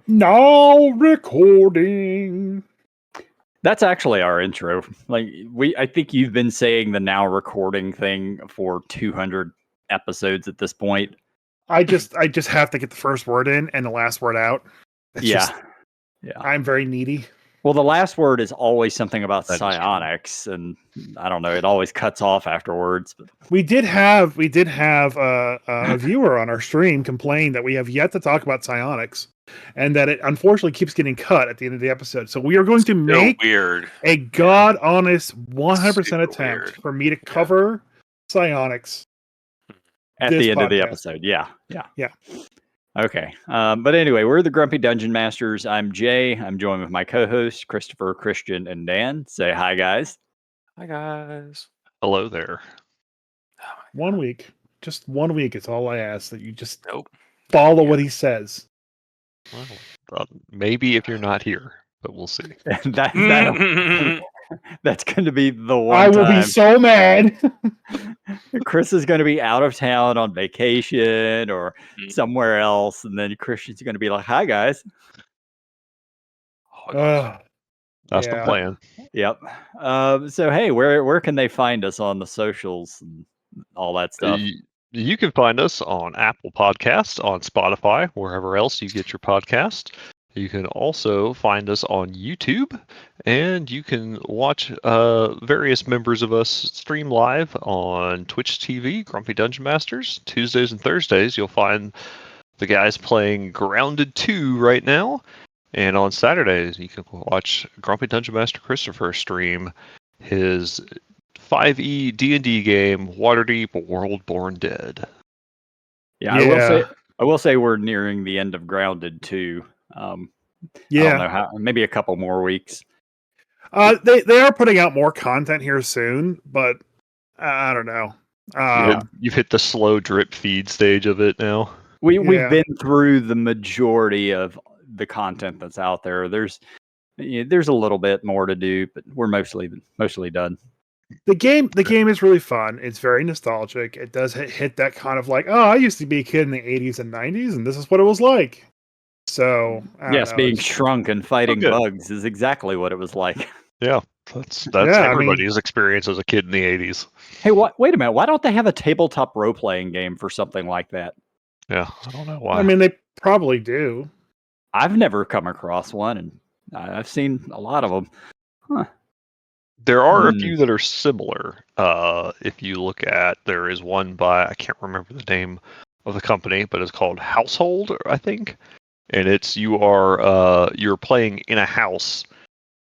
Now recording. That's actually our intro. I think you've been saying the now recording thing for 200 episodes at this point. I just have to get the first word in and the last word out. Yeah. I'm very needy. Well, the last word is always something about That is psionics, and I don't know. It always cuts off afterwards. But We did have a viewer on our stream complain that we have yet to talk about psionics, and that it unfortunately keeps getting cut at the end of the episode. So we are going to make a god honest 100% attempt for me to cover psionics at this the end of the podcast. episode. Yeah. Yeah. Okay. But anyway, we're the Grumpy Dungeon Masters. I'm Jay. I'm joined with my co-hosts, Christopher, Christian, and Dan. Say hi, guys. Hi, guys. Hello there. 1 week. Just 1 week is all I ask, that you just Nope. follow what he says. Well, maybe if you're not here, but we'll see. That's going to be the one I will time. be so mad. Chris is going to be out of town on vacation or somewhere else, and then Christian's going to be like, "Hi, guys." That's the plan. Yep. So hey, where can they find us on the socials and all that stuff? You can find us on Apple Podcasts, on Spotify, wherever else you get your podcast. You can also find us on YouTube, and you can watch various members of us stream live on Twitch TV, Grumpy Dungeon Masters. Tuesdays and Thursdays, you'll find the guys playing Grounded 2 right now. And on Saturdays, you can watch Grumpy Dungeon Master Christopher stream his 5e D&D game, Waterdeep World-Born Dead. Yeah, I will say we're nearing the end of Grounded 2. I don't know how, maybe a couple more weeks. They are putting out more content here soon, but I don't know. You've hit the slow drip feed stage of it now. We've been through the majority of the content that's out there. There's a little bit more to do, but we're mostly done. The game is really fun. It's very nostalgic. It does hit that kind of like, oh, I used to be a kid in the 80s and 90s, and this is what it was like. So yes, being shrunk and fighting bugs is exactly what it was like. Yeah, that's everybody's experience as a kid in the 80s. Hey, wait a minute. Why don't they have a tabletop role-playing game for something like that? Yeah, I don't know why. I mean, they probably do. I've never come across one, and I've seen a lot of them. Huh. There are a few that are similar. If you look at, there is one by, I can't remember the name of the company, but it's called Household, I think. And you're playing in a house,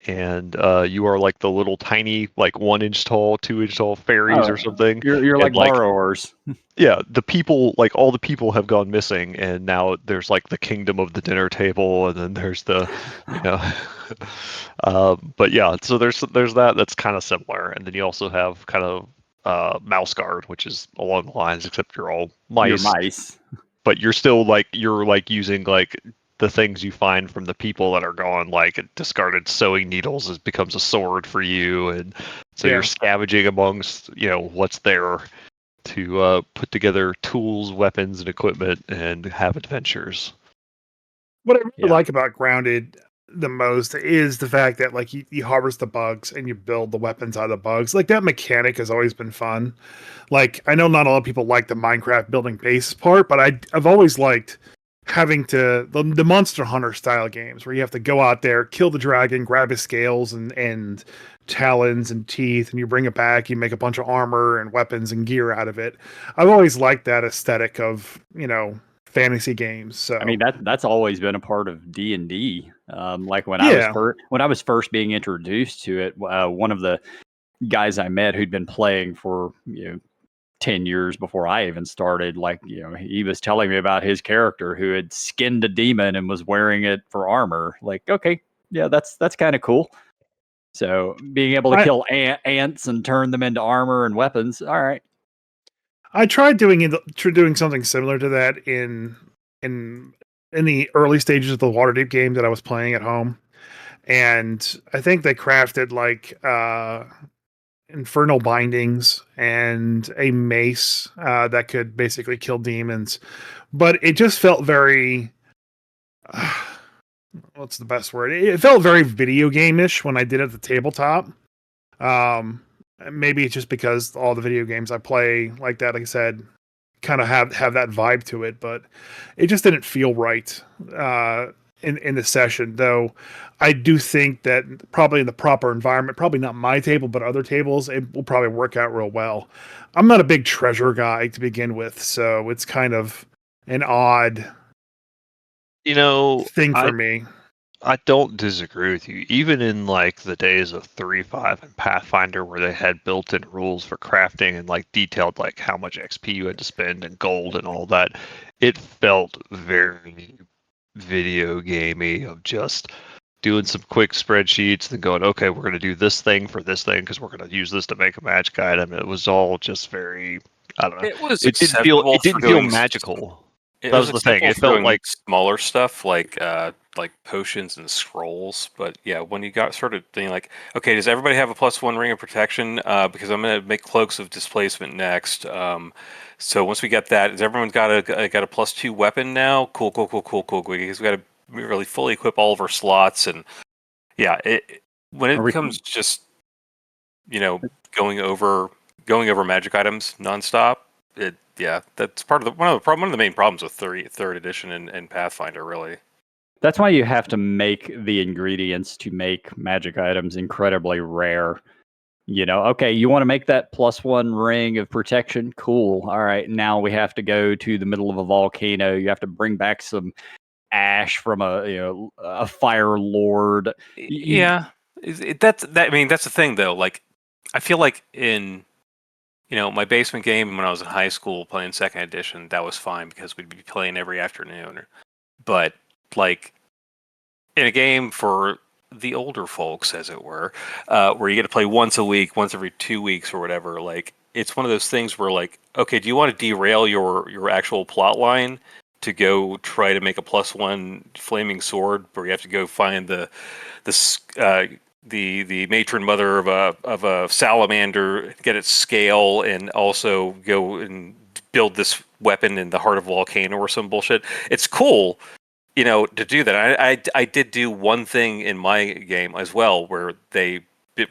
and you are like the little tiny, like 1 inch tall, 2 inch tall fairies or something. You're like borrowers. Yeah, the people, like all the people have gone missing, and now there's like the kingdom of the dinner table, and then there's the, but yeah, so there's that's kind of similar, and then you also have kind of Mouse Guard, which is along the lines, except you're all mice. You're mice. But you're still you're using like the things you find from the people that are gone, like discarded sewing needles becomes a sword for you, and so you're scavenging amongst what's there to put together tools, weapons, and equipment, and have adventures. What I really like about Grounded the most is the fact that like you harvest the bugs and you build the weapons out of the bugs. Like that mechanic has always been fun. Like I know not a lot of people like the Minecraft building base part, but I've always liked having to the Monster Hunter style games where you have to go out there, kill the dragon, grab his scales and talons and teeth, and you bring it back, you make a bunch of armor and weapons and gear out of it. I've always liked that aesthetic of fantasy games. So I mean that's always been a part of D&D. Like when I was first being introduced to it, one of the guys I met who'd been playing for 10 years before I even started, he was telling me about his character who had skinned a demon and was wearing it for armor. Like, okay, yeah, that's kind of cool. So being able to kill ants and turn them into armor and weapons, all right. I tried doing something similar to that in the early stages of the Waterdeep game that I was playing at home, and I think they crafted like infernal bindings and a mace that could basically kill demons, but it just felt very what's the best word? It felt very video game-ish when I did it at the tabletop. Maybe it's just because all the video games I play like that, like I said, kind of have that vibe to it, but it just didn't feel right in the session. Though I do think that probably in the proper environment, probably not my table, but other tables, it will probably work out real well. I'm not a big treasure guy to begin with, so it's kind of an odd thing for me. I don't disagree with you. Even in like the days of 3.5 and Pathfinder, where they had built-in rules for crafting and like detailed like how much XP you had to spend and gold and all that, it felt very video gamey of just doing some quick spreadsheets and going, okay, we're going to do this thing for this thing because we're going to use this to make a magic item. It was all just very, I don't know. It didn't feel magical. That was the thing. It felt like smaller stuff, like potions and scrolls. But yeah, when you got started thinking like, okay, does everybody have a +1 ring of protection? Because I'm going to make cloaks of displacement next. So once we get that, has everyone got a +2 weapon now? Cool. Because we got to really fully equip all of our slots, and yeah, when it becomes just going over magic items nonstop. Yeah, that's one of the main problems with third edition and Pathfinder, really. That's why you have to make the ingredients to make magic items incredibly rare. Okay, you want to make that +1 ring of protection? Cool. All right, now we have to go to the middle of a volcano. You have to bring back some ash from a fire lord. That's the thing though. Like, I feel like in my basement game when I was in high school playing second edition, that was fine because we'd be playing every afternoon. But like in a game for the older folks, as it were, where you get to play once a week, once every 2 weeks or whatever, like it's one of those things where like, okay, do you want to derail your actual plot line to go try to make a +1 flaming sword where you have to go find the matron mother of a salamander, get its scale, and also go and build this weapon in the heart of a volcano or some bullshit? It's cool, to do that. I did do one thing in my game as well where they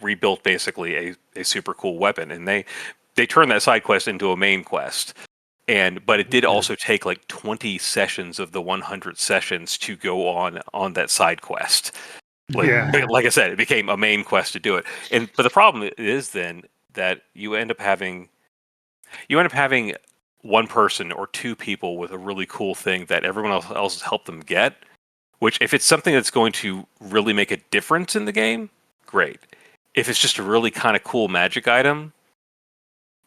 rebuilt basically a super cool weapon, and they turned that side quest into a main quest. But it did also take like 20 sessions of the 100 sessions to go on that side quest. Like I said, it became a main quest to do it. But the problem is then that you end up having one person or two people with a really cool thing that everyone else has helped them get. Which, if it's something that's going to really make a difference in the game, great. If it's just a really kind of cool magic item,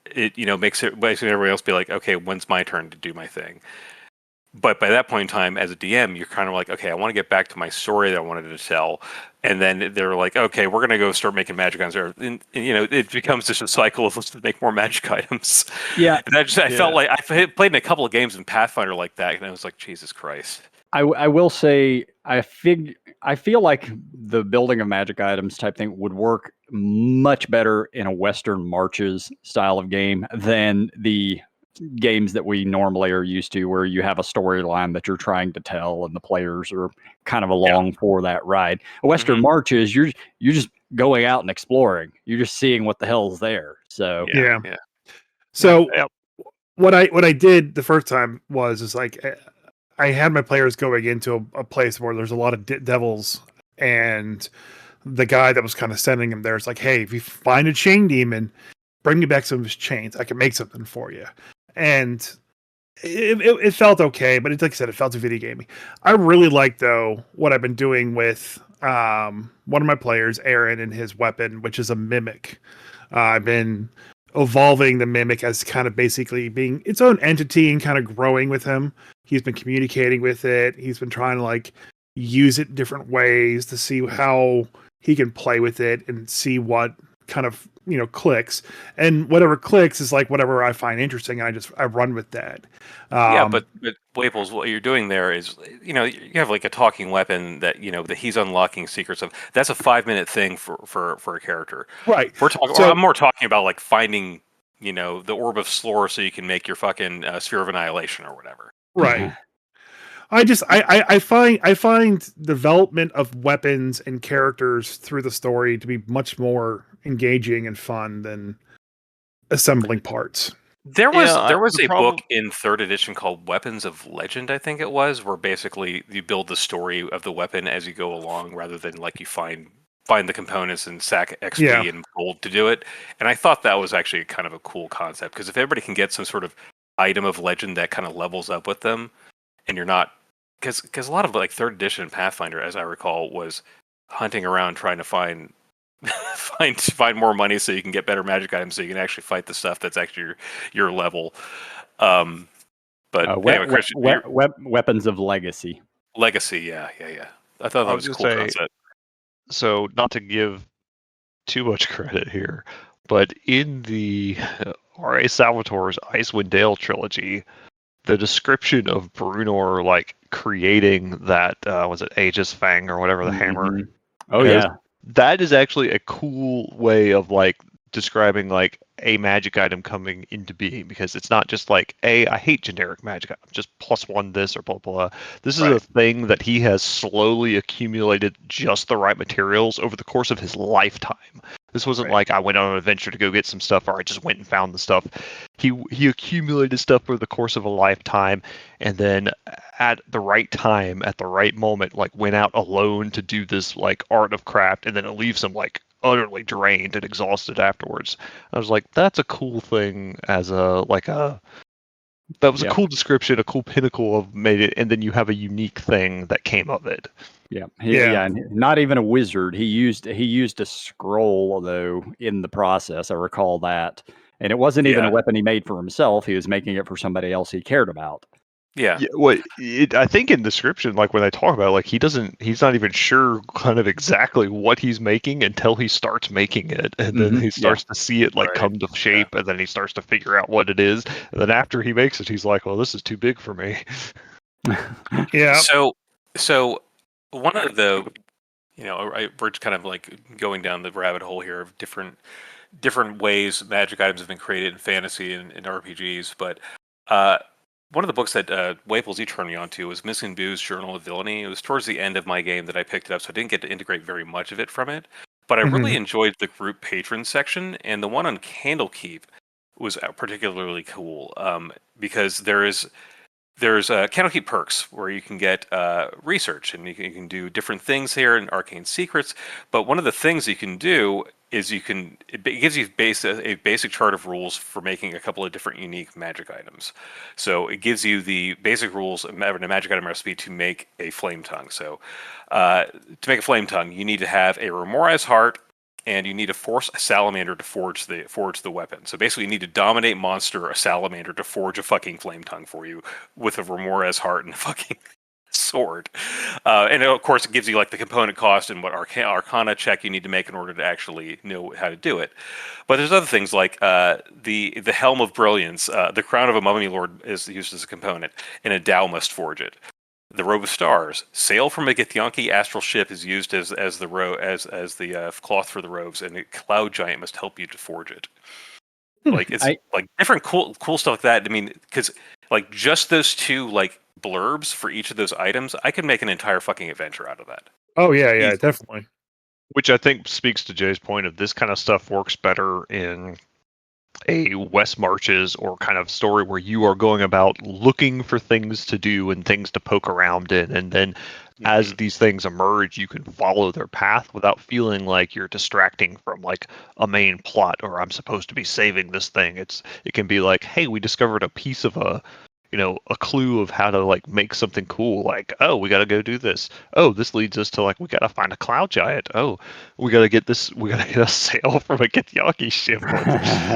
it makes everybody else be like, okay, when's my turn to do my thing? But by that point in time, as a DM, you're kind of like, okay, I want to get back to my story that I wanted to tell. And then they're like, okay, we're going to go start making magic items. And it becomes just a cycle of let's make more magic items. Yeah. And I felt like I played in a couple of games in Pathfinder like that. And I was like, Jesus Christ. I will say, I feel like the building of magic items type thing would work much better in a Western Marches style of game than the games that we normally are used to, where you have a storyline that you're trying to tell and the players are kind of along for that ride. Western Marches, you're just going out and exploring. You're just seeing what the hell's there. So So what I did the first time was like I had my players going into a place where there's a lot of devils, and the guy that was kind of sending him there is like, hey, if you find a chain demon, bring me back some of his chains. I can make something for you. And it felt okay, but like I said, it felt too video gamey. I really like, though, what I've been doing with one of my players, Aaron, and his weapon, which is a mimic. I've been evolving the mimic as kind of basically being its own entity and kind of growing with him. He's been communicating with it. He's been trying to like use it different ways to see how he can play with it and see what kind of clicks, and whatever clicks is like whatever I find interesting, and I run with that. But Waples, what you're doing there is you have like a talking weapon that that he's unlocking secrets of. That's a 5-minute thing for a character, right? I'm more talking about like finding the orb of Slore so you can make your fucking sphere of annihilation or whatever, right? I find development of weapons and characters through the story to be much more engaging and fun than assembling parts. There was the a book problem. in third edition called Weapons of Legend, I think it was, where basically you build the story of the weapon as you go along, rather than like you find the components and sack Yeah. XP and gold to do it. And I thought that was actually kind of a cool concept, because if everybody can get some sort of item of legend that kind of levels up with them, and you're not, because a lot of like third edition Pathfinder, as I recall, was hunting around trying to find find more money so you can get better magic items, so you can actually fight the stuff that's actually your level. But anyway, Christian, weapons of legacy. Legacy, yeah. I thought that was a cool concept. So, not to give too much credit here, but in the R.A. Salvatore's Icewind Dale trilogy, the description of Brunor like creating that was it Aegis Fang or whatever the hammer. Oh yeah, that is actually a cool way of like describing like a magic item coming into being, because it's not just like I hate generic magic items, just +1 this or blah blah. This is a thing that he has slowly accumulated just the right materials over the course of his lifetime. This wasn't like I went on an adventure to go get some stuff, or I just went and found the stuff. He accumulated stuff over the course of a lifetime, and then at the right time, at the right moment, like went out alone to do this like art of craft, and then it leaves him like utterly drained and exhausted afterwards. I was like, that's a cool thing as a that was a cool description, a cool pinnacle of made it, and then you have a unique thing that came of it. Yeah. And not even a wizard. He used a scroll though in the process. I recall that, and it wasn't even a weapon he made for himself. He was making it for somebody else he cared about. Yeah. I think in description, like when they talk about it, like he's not even sure kind of exactly what he's making until he starts making it, and then he starts to see it like come to shape, and then he starts to figure out what it is, and then after he makes it, he's like, well, this is too big for me. Yeah. So one of the, we're just kind of like going down the rabbit hole here of different ways magic items have been created in fantasy and in RPGs, but one of the books that Waples, you turned me on to was Missing Boo's Journal of Villainy. It was towards the end of my game that I picked it up, so I didn't get to integrate very much of it from it. But I really enjoyed the group patron section, and the one on Candlekeep was particularly cool because there's Candlekeep perks where you can get research, and you can do different things here in arcane secrets. But one of the things you can do is it gives you a basic chart of rules for making a couple of different unique magic items. So it gives you the basic rules of a magic item recipe to make a flame tongue. So to make a flame tongue, you need to have a Remora's heart, and you need to force a salamander to forge the weapon. So basically, you need to dominate monster a salamander to forge a fucking flame tongue for you with a Remora's heart and a fucking sword. And of course, it gives you like the component cost and what arcana check you need to make in order to actually know how to do it. But there's other things like the Helm of Brilliance, the Crown of a Mummy Lord is used as a component, and a Dao must forge it. The Robe of Stars, sail from a Githyanki astral ship is used as the cloth for the robes, and a Cloud Giant must help you to forge it. Like it's like different cool stuff like that. I mean, because like just those two like blurbs for each of those items, I could make an entire fucking adventure out of that. Oh yeah, definitely. Which I think speaks to Jay's point of this kind of stuff works better in a West Marches or kind of story where you are going about looking for things to do and things to poke around in, and then as these things emerge, you can follow their path without feeling like you're distracting from like a main plot, or I'm supposed to be saving this thing. It can be like, hey, we discovered a piece of a clue of how to like make something cool. Like, oh, we got to go do this. Oh, this leads us to like, we got to find a Cloud Giant. Oh, we got to get this. We got to get a sail from a Githyanki ship.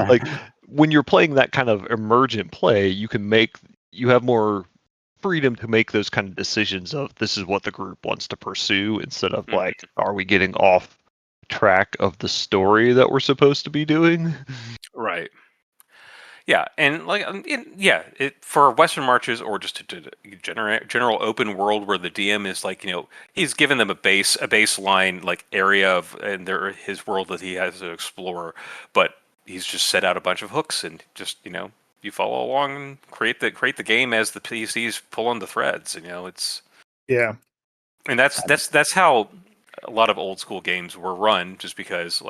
Like when you're playing that kind of emergent play, you have more freedom to make those kind of decisions of this is what the group wants to pursue, instead of like, are we getting off track of the story that we're supposed to be doing? Right. Yeah, and like for Western Marches or just to general open world where the DM is like, he's given them a baseline like area of his world that he has to explore, but he's just set out a bunch of hooks and just you follow along and create the game as the PCs pull on the threads. It's and that's how a lot of old school games were run. Just because,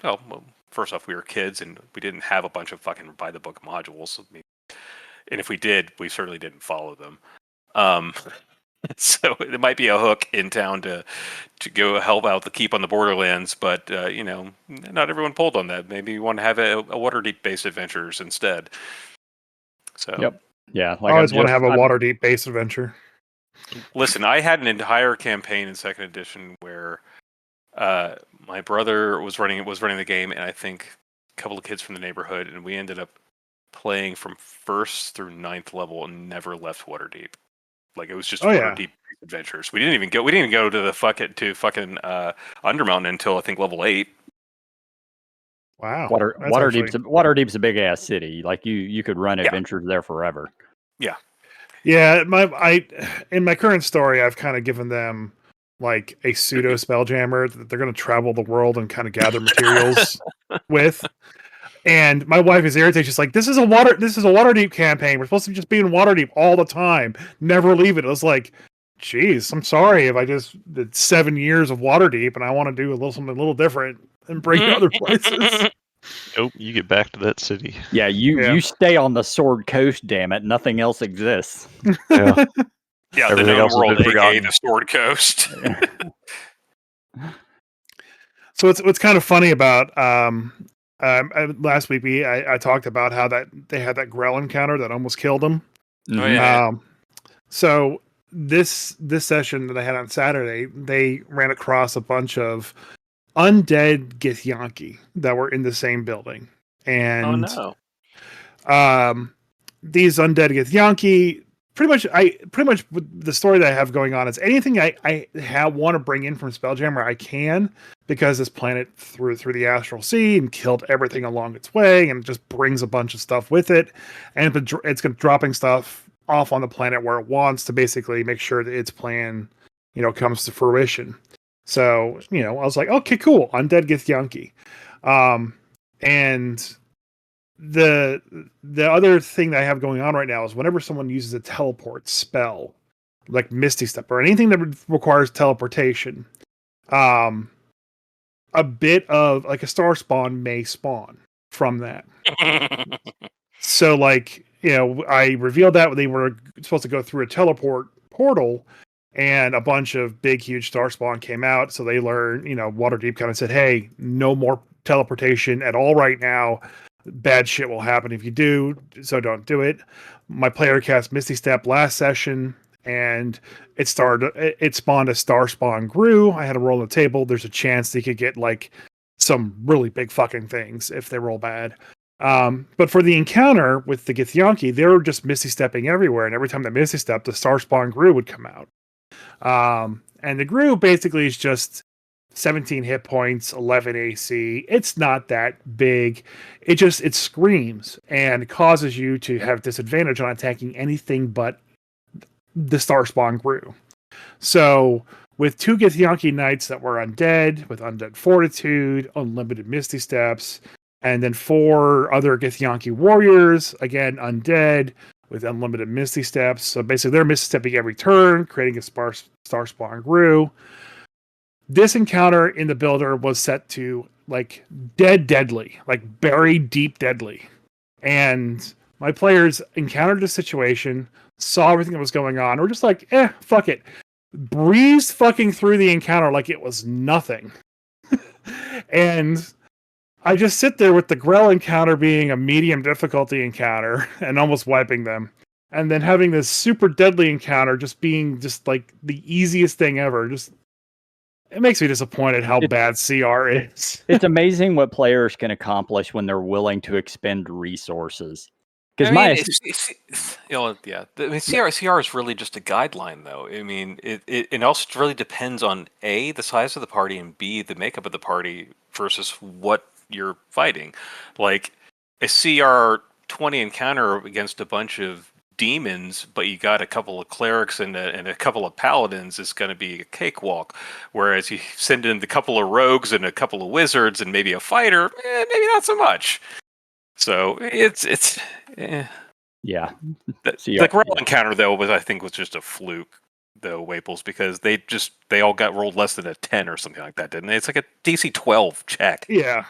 well, first off, we were kids and we didn't have a bunch of fucking by the book modules. And if we did, we certainly didn't follow them. So it might be a hook in town to go help out the keep on the Borderlands, but not everyone pulled on that. Maybe you want to have a Waterdeep based adventures instead. So yep, yeah. I always want to have a Waterdeep based adventure. Listen, I had an entire campaign in second edition where my brother was running the game, and I think a couple of kids from the neighborhood, and we ended up playing from 1st through 9th level and never left Waterdeep. Like, it was just Waterdeep adventures. We didn't even go to the fucking Undermountain until I think level 8. Wow. Waterdeep's a big ass city. Like you could run adventures there forever. Yeah. Yeah, in my current story, I've kind of given them like a pseudo spelljammer that they're going to travel the world and kind of gather materials with. And my wife is irritated. She's like, "This is a Waterdeep campaign. We're supposed to just be in Waterdeep all the time, never leave it." I was like, "Geez, I'm sorry if I just did 7 years of Waterdeep and I want to do something a little different and bring you other places." Nope, you get back to that city. Yeah, you stay on the Sword Coast. Damn it, nothing else exists. Yeah, yeah. The known world, aka the Sword Coast. So what's kind of funny about last week I talked about how that they had that Grell encounter that almost killed them. Oh yeah. So this session that I had on Saturday, they ran across a bunch of undead Githyanki that were in the same building, and these undead Githyanki pretty much the story that I have going on is anything I want to bring in from Spelljammer I can, because this planet through the astral sea and killed everything along its way and just brings a bunch of stuff with it, and it's dropping stuff off on the planet where it wants to basically make sure that its plan comes to fruition. So I was like, okay, cool, undead Githyanki. And the other thing that I have going on right now is whenever someone uses a teleport spell, like Misty Step or anything that requires teleportation, a bit of like a star spawn may spawn from that. So I revealed that they were supposed to go through a teleport portal, and a bunch of big, huge star spawn came out. So they learned, Waterdeep kind of said, "Hey, no more teleportation at all right now. Bad shit will happen if you do, so don't do it." My player cast Misty Step last session, and it spawned a star spawn grew. I had to roll the table. There's a chance they could get like some really big fucking things if they roll bad. But for the encounter with the Githyanki, they were just Misty Stepping everywhere, and every time they Misty Stepped, the star spawn grew would come out. And the Gru basically is just 17 hit points, 11 AC. It's not that big. It screams and causes you to have disadvantage on attacking anything but the star spawn Gru. So with 2 Githyanki Knights that were undead, with undead fortitude, unlimited Misty Steps, and then 4 other Githyanki warriors, again undead, with unlimited Misty Steps. So basically they're Misty Stepping every turn, creating a star spawn Gru. This encounter in the builder was set to like deadly, like buried deep deadly. And my players encountered the situation, saw everything that was going on, or just like, fuck it. Breezed fucking through the encounter like it was nothing. And I just sit there with the Grell encounter being a medium difficulty encounter and almost wiping them. And then having this super deadly encounter just being just like the easiest thing ever. It makes me disappointed how bad CR is. It's amazing what players can accomplish when they're willing to expend resources. Because CR is really just a guideline, though. I mean, it also really depends on A, the size of the party, and B, the makeup of the party versus what you're fighting. Like a CR 20 encounter against a bunch of demons, but you got a couple of clerics and a couple of paladins is going to be a cakewalk. Whereas you send in the couple of rogues and a couple of wizards and maybe a fighter, maybe not so much. So it's Yeah. The Grell encounter though was just a fluke though, Waples, because they all got rolled less than a 10 or something like that, didn't they? It's like a DC 12 check. Yeah.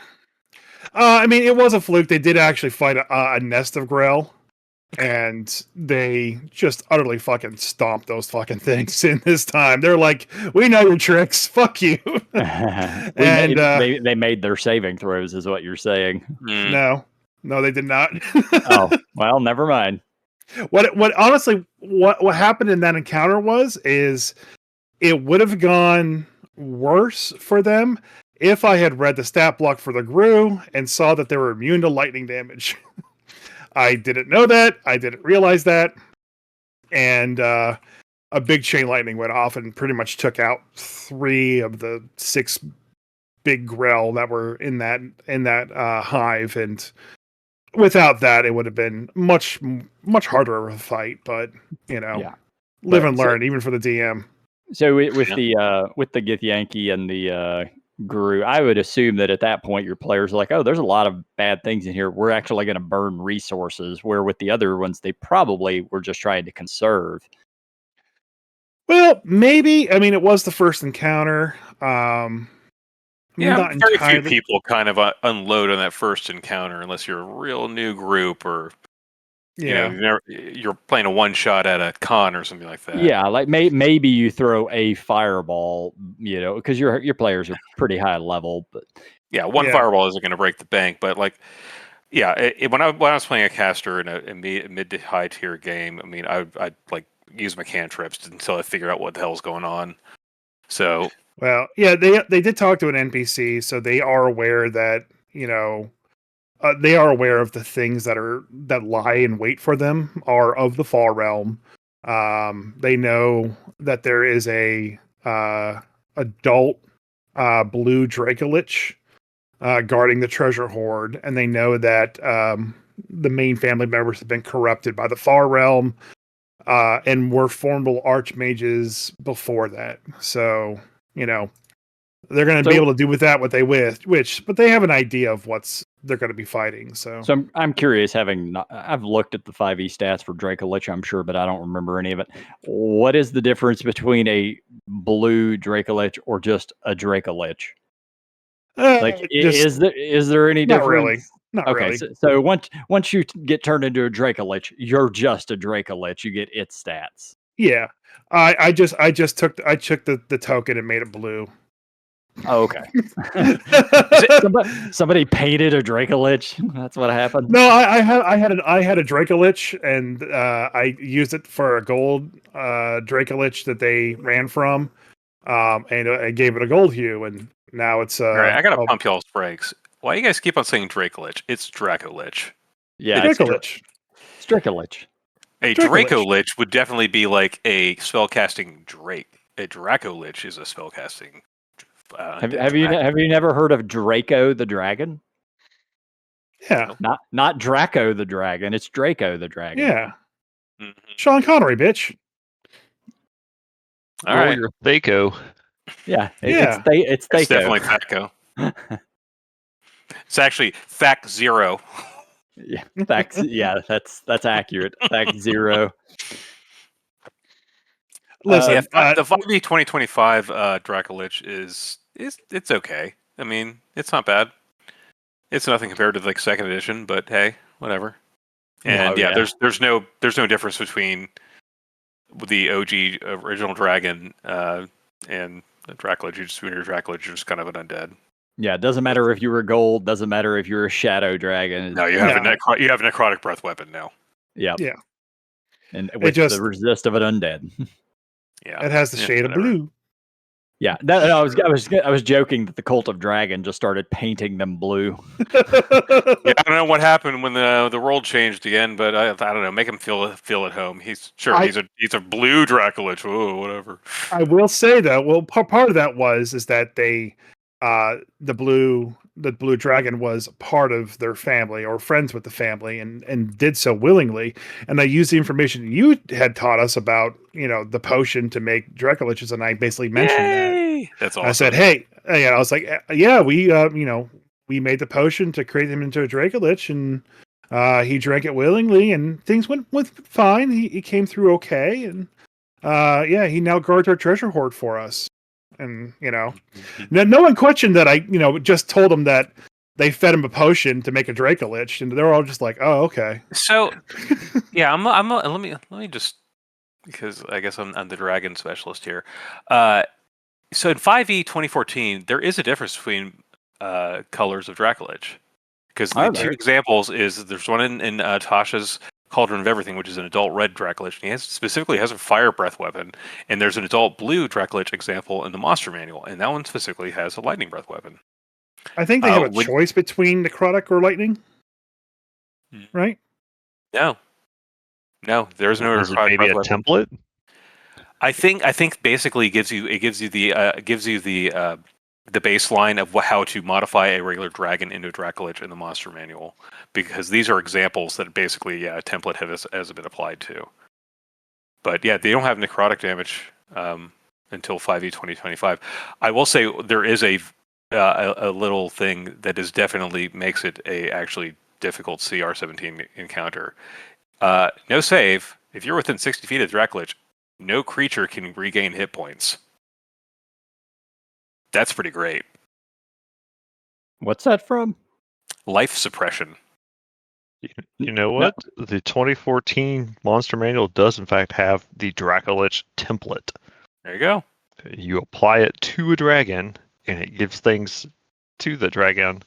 I mean, it was a fluke. They did actually fight a nest of Grell, and they just utterly fucking stomped those fucking things in this time. They're like, we know your tricks. Fuck you. They made their saving throws, is what you're saying. No, they did not. Oh, well, never mind. What honestly, what happened in that encounter is it would have gone worse for them if I had read the stat block for the Gru and saw that they were immune to lightning damage. I didn't know that. I didn't realize that. And a big chain lightning went off and pretty much took out 3 of the 6 big Grell that were in that hive. And without that, it would have been much harder of a fight. But live and learn, even for the DM. So with the Githyanki and the Guru, I would assume that at that point your players are like, oh, there's a lot of bad things in here. We're actually going to burn resources. Where with the other ones, they probably were just trying to conserve. Well, maybe. I mean, it was the first encounter. Very few people kind of unload on that first encounter unless you're a real new group or you're playing a one shot at a con or something like that. Yeah, like maybe you throw a fireball, because your players are pretty high level. But one fireball isn't going to break the bank. But when I was playing a caster in a mid to high tier game, I mean, I'd like use my cantrips until I figure out what the hell's going on. So they did talk to an NPC, so they are aware that they are aware of the things that lie in wait for them are of the Fall Realm. They know that there is a adult blue Dracolich guarding the treasure hoard, and they know that the main family members have been corrupted by the Far Realm and were formidable archmages before that. So they're going to be able to do with that what they wish, but they have an idea of what's they're going to be fighting. So I'm curious. I've looked at the 5e stats for Dracolich, I'm sure, but I don't remember any of it. What is the difference between a blue Dracolich or just a Dracolich? Is there any difference? Not really. So once you get turned into a Dracolich, you're just a Dracolich. You get its stats. Yeah, I just took the token and made it blue. Oh, okay. Somebody painted a Dracolich. That's what happened. No, I had a Dracolich, and I used it for a gold Dracolich that they ran from, and I gave it a gold hue, and now it's. All right, I gotta pump y'all's brakes. Why you guys keep on saying Dracolich? It's Dracolich. Yeah, Dracolich. It's Dracolich. A Dracolich would definitely be like a spellcasting Drake. A Dracolich is a spellcasting. Have you never heard of Draco the Dragon? Yeah. Not Draco the Dragon. It's Draco the Dragon. Yeah. Mm-hmm. Sean Connery, bitch. All right, your Thaco. Yeah. It's Thaco. It's definitely Thaco. It's actually Thac 0. Yeah, Thac. Yeah, that's accurate. Thac 0. Listen, the 5e 2025 Dracolich it's okay. I mean, it's not bad. It's nothing compared to like second edition, but hey, whatever. And there's no difference between the OG original dragon and the Dracolich. You're Dracolich, you're just kind of an undead. Yeah, it doesn't matter if you were gold. Doesn't matter if you're a shadow dragon. No, you have a necrotic breath weapon now. Yeah. Yeah. And with the resist of an undead. Yeah. It has the shade of blue. Yeah. I was joking that the Cult of Dragon just started painting them blue. Yeah, I don't know what happened when the world changed again, but I don't know. Make him feel at home. He's a blue Dracolich. Oh, whatever. I will say though, well, part of that is that they the blue dragon was part of their family or friends with the family and did so willingly. And I used the information you had taught us about, the potion to make Dracoliches, and I basically mentioned that. That's awesome. I said, hey, I was like, yeah, we made the potion to create them into a Dracolich, and He drank it willingly, and things went fine. He came through okay, and he now guards our treasure hoard for us. And no one questioned that I just told him that they fed him a potion to make a Dracolich, and they're all just like, "Oh, okay." So, yeah, let me just, because I guess I'm the dragon specialist here. So in 5e 2014, there is a difference between colors of Dracolich, because the two examples is there's one in Tasha's Cauldron of Everything, which is an adult red Dracolich, and he specifically has a fire breath weapon, and there's an adult blue Dracolich example in the monster manual, and that one specifically has a lightning breath weapon. I think they have a choice between necrotic or lightning, right? No, there's no necrotic maybe a weapon. Template. I think basically gives you the baseline of how to modify a regular dragon into a Dracolich in the monster manual, because these are examples that basically a template has been applied to. But yeah, they don't have necrotic damage until 5e 2025. I will say there is a little thing that is definitely makes it a actually difficult CR17 encounter. No save. If you're within 60 feet of Dracolich, no creature can regain hit points. That's pretty great. What's that from? Life suppression. You know what? No. The 2014 Monster Manual does, in fact, have the Dracolich template. There you go. You apply it to a dragon, and it gives things to the dragon,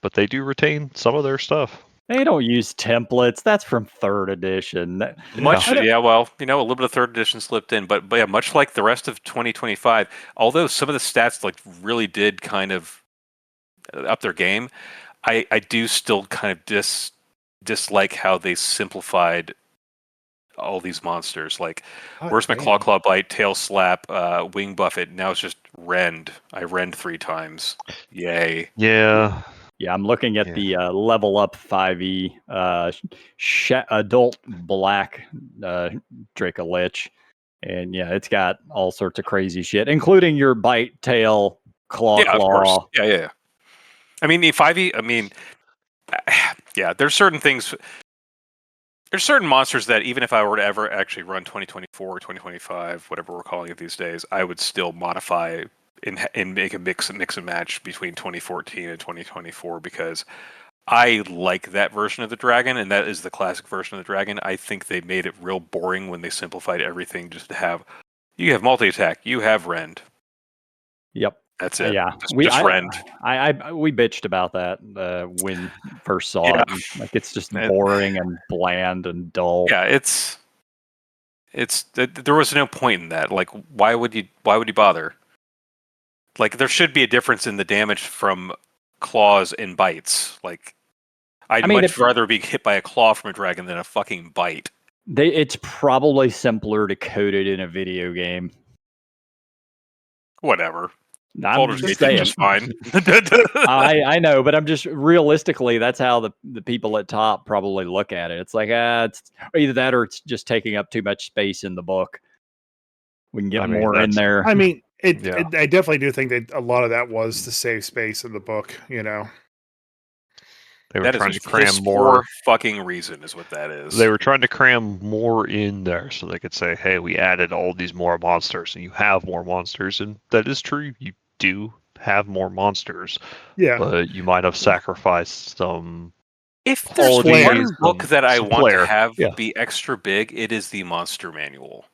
but they do retain some of their stuff. They don't use templates. That's from 3rd edition. Well, a little bit of 3rd edition slipped in, but yeah, much like the rest of 2025, although some of the stats really did kind of up their game, I do still kind of dislike how they simplified all these monsters. Where's my claw bite, tail slap, wing buffet? Now it's just rend. I rend 3 times. Yay. Yeah. Yeah, I'm looking at the level up 5e adult black Dracolich, and it's got all sorts of crazy shit, including your bite, tail, claw. Of course. Yeah. I mean, the 5e. There's certain things. There's certain monsters that even if I were to ever actually run 2024, 2025, whatever we're calling it these days, I would still modify and make a mix and match between 2014 and 2024, because I like that version of the dragon, and that is the classic version of the dragon. I think they made it real boring when they simplified everything just to have you have multi-attack, you have rend. Yep. That's it. Yeah, just rend. We bitched about that when first saw it. And, it's just boring and bland and dull. Yeah, it's there was no point in that. Why would you bother? There should be a difference in the damage from claws and bites. I'd much rather be hit by a claw from a dragon than a fucking bite. It's probably simpler to code it in a video game. Whatever. I'm just saying. Just fine. I know, but I'm just realistically, that's how the people at top probably look at it. It's it's either that or it's just taking up too much space in the book. We can get more in there. I mean, I definitely do think that a lot of that was to save space in the book. They were trying to cram more fucking reason is what that is. They were trying to cram more in there so they could say, hey, we added all these more monsters, and you have more monsters, and that is true. You do have more monsters. Yeah. But you might have sacrificed some. If there's one book that I want to have be extra big, it is the monster manual.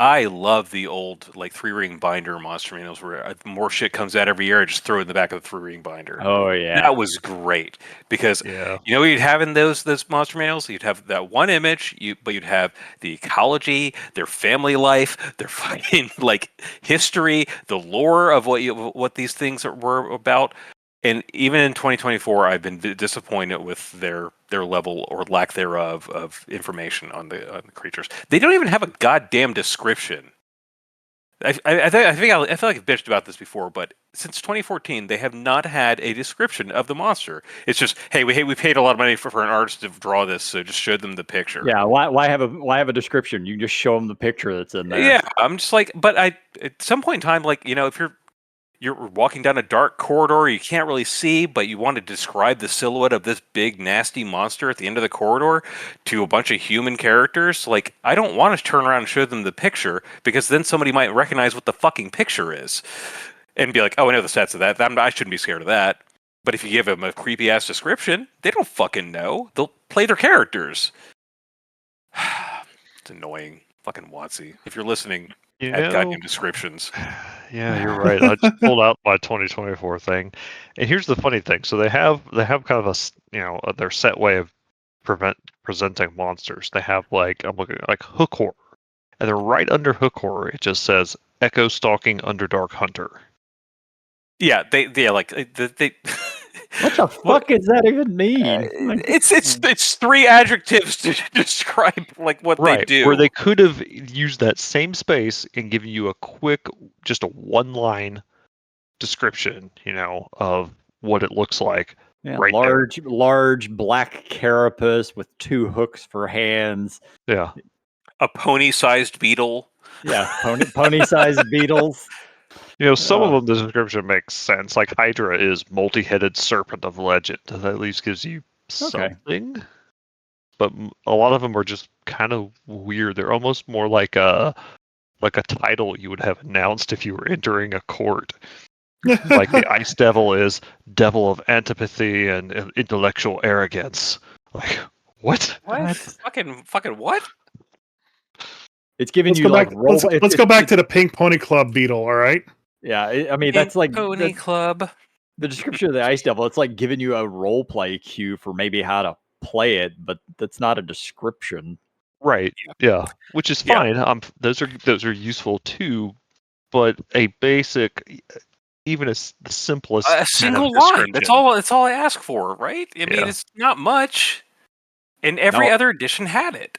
I love the old 3-ring binder monster manuals where more shit comes out every year. I just throw it in the back of the 3-ring binder. Oh yeah, that was great because you'd have in those monster manuals. You'd have that one image, but you'd have the ecology, their family life, their fucking history, the lore of what these things were about. And even in 2024, I've been disappointed with their level or lack thereof of information on the creatures. They don't even have a goddamn description. I feel like I've bitched about this before, but since 2014, they have not had a description of the monster. It's just, hey, we paid a lot of money for an artist to draw this, so just show them the picture. Yeah, why have a description? You just show them the picture that's in there. Yeah, I'm just but at some point in time, if you're walking down a dark corridor you can't really see, but you want to describe the silhouette of this big nasty monster at the end of the corridor to a bunch of human characters. Like, I don't want to turn around and show them the picture, because then somebody might recognize what the fucking picture is and be like, oh, I know the stats of that. I shouldn't be scared of that. But if you give them a creepy ass description, they don't fucking know. They'll play their characters. It's annoying. Fucking WotC. If you're listening, add goddamn descriptions. Yeah, you're right. I just pulled out my 2024 thing, and here's the funny thing. So they have kind of their set way of presenting monsters. They have I'm looking like hook horror, and then right under hook horror it just says Echo Stalking Underdark Hunter. Yeah, they What the fuck does that even mean? It's three adjectives to describe what they do. Where they could have used that same space and given you a quick, just a one-line description, of what it looks like. Yeah, right large black carapace with 2 hooks for hands. Yeah, a pony-sized beetle. Yeah, pony-sized beetles. Some of them, the description makes sense. Like Hydra is multi-headed serpent of legend. That at least gives you something. But a lot of them are just kind of weird. They're almost more like a title you would have announced if you were entering a court. Like the Ice Devil is Devil of Antipathy and Intellectual Arrogance. Like, what? What? Fucking what? It's giving let's go back to the Pink Pony Club beetle, all right? Yeah, I mean, that's like Pony Club. The description of the Ice Devil, it's like giving you a role play cue for maybe how to play it, but that's not a description. Right. Yeah. Which is fine. Those are useful too, but a basic, even the simplest, a single line. That's all I ask for, right? I mean, it's not much. And every other edition had it.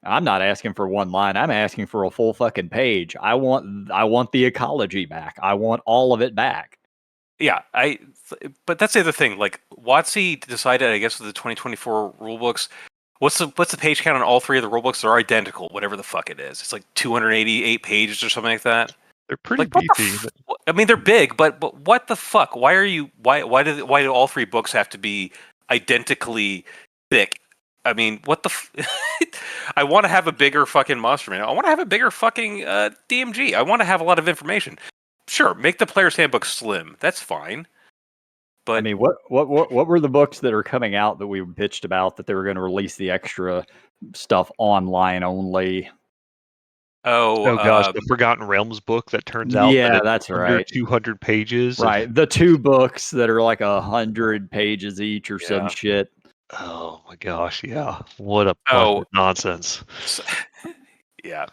I'm not asking for one line. I'm asking for a full fucking page. I want the ecology back. I want all of it back. Yeah, but that's the other thing. Like, WotC decided, I guess, with the 2024 rulebooks, what's the page count on all 3 of the rulebooks? They're identical, whatever the fuck it is. It's like 288 pages or something like that. They're pretty beefy. I mean, they're big, but what the fuck? Why do all 3 books have to be identically thick? I mean, what the I want to have a bigger fucking monster manual. I want to have a bigger fucking DMG. I want to have a lot of information. Sure, make the player's handbook slim. That's fine. But I mean, what were the books that are coming out that we bitched about that they were going to release the extra stuff online only? Oh gosh, the Forgotten Realms book that turns out that's under right, 200 pages. Right, the 2 books that are like 100 pages each or some shit. Oh my gosh, yeah. What a bunch of nonsense. Yeah.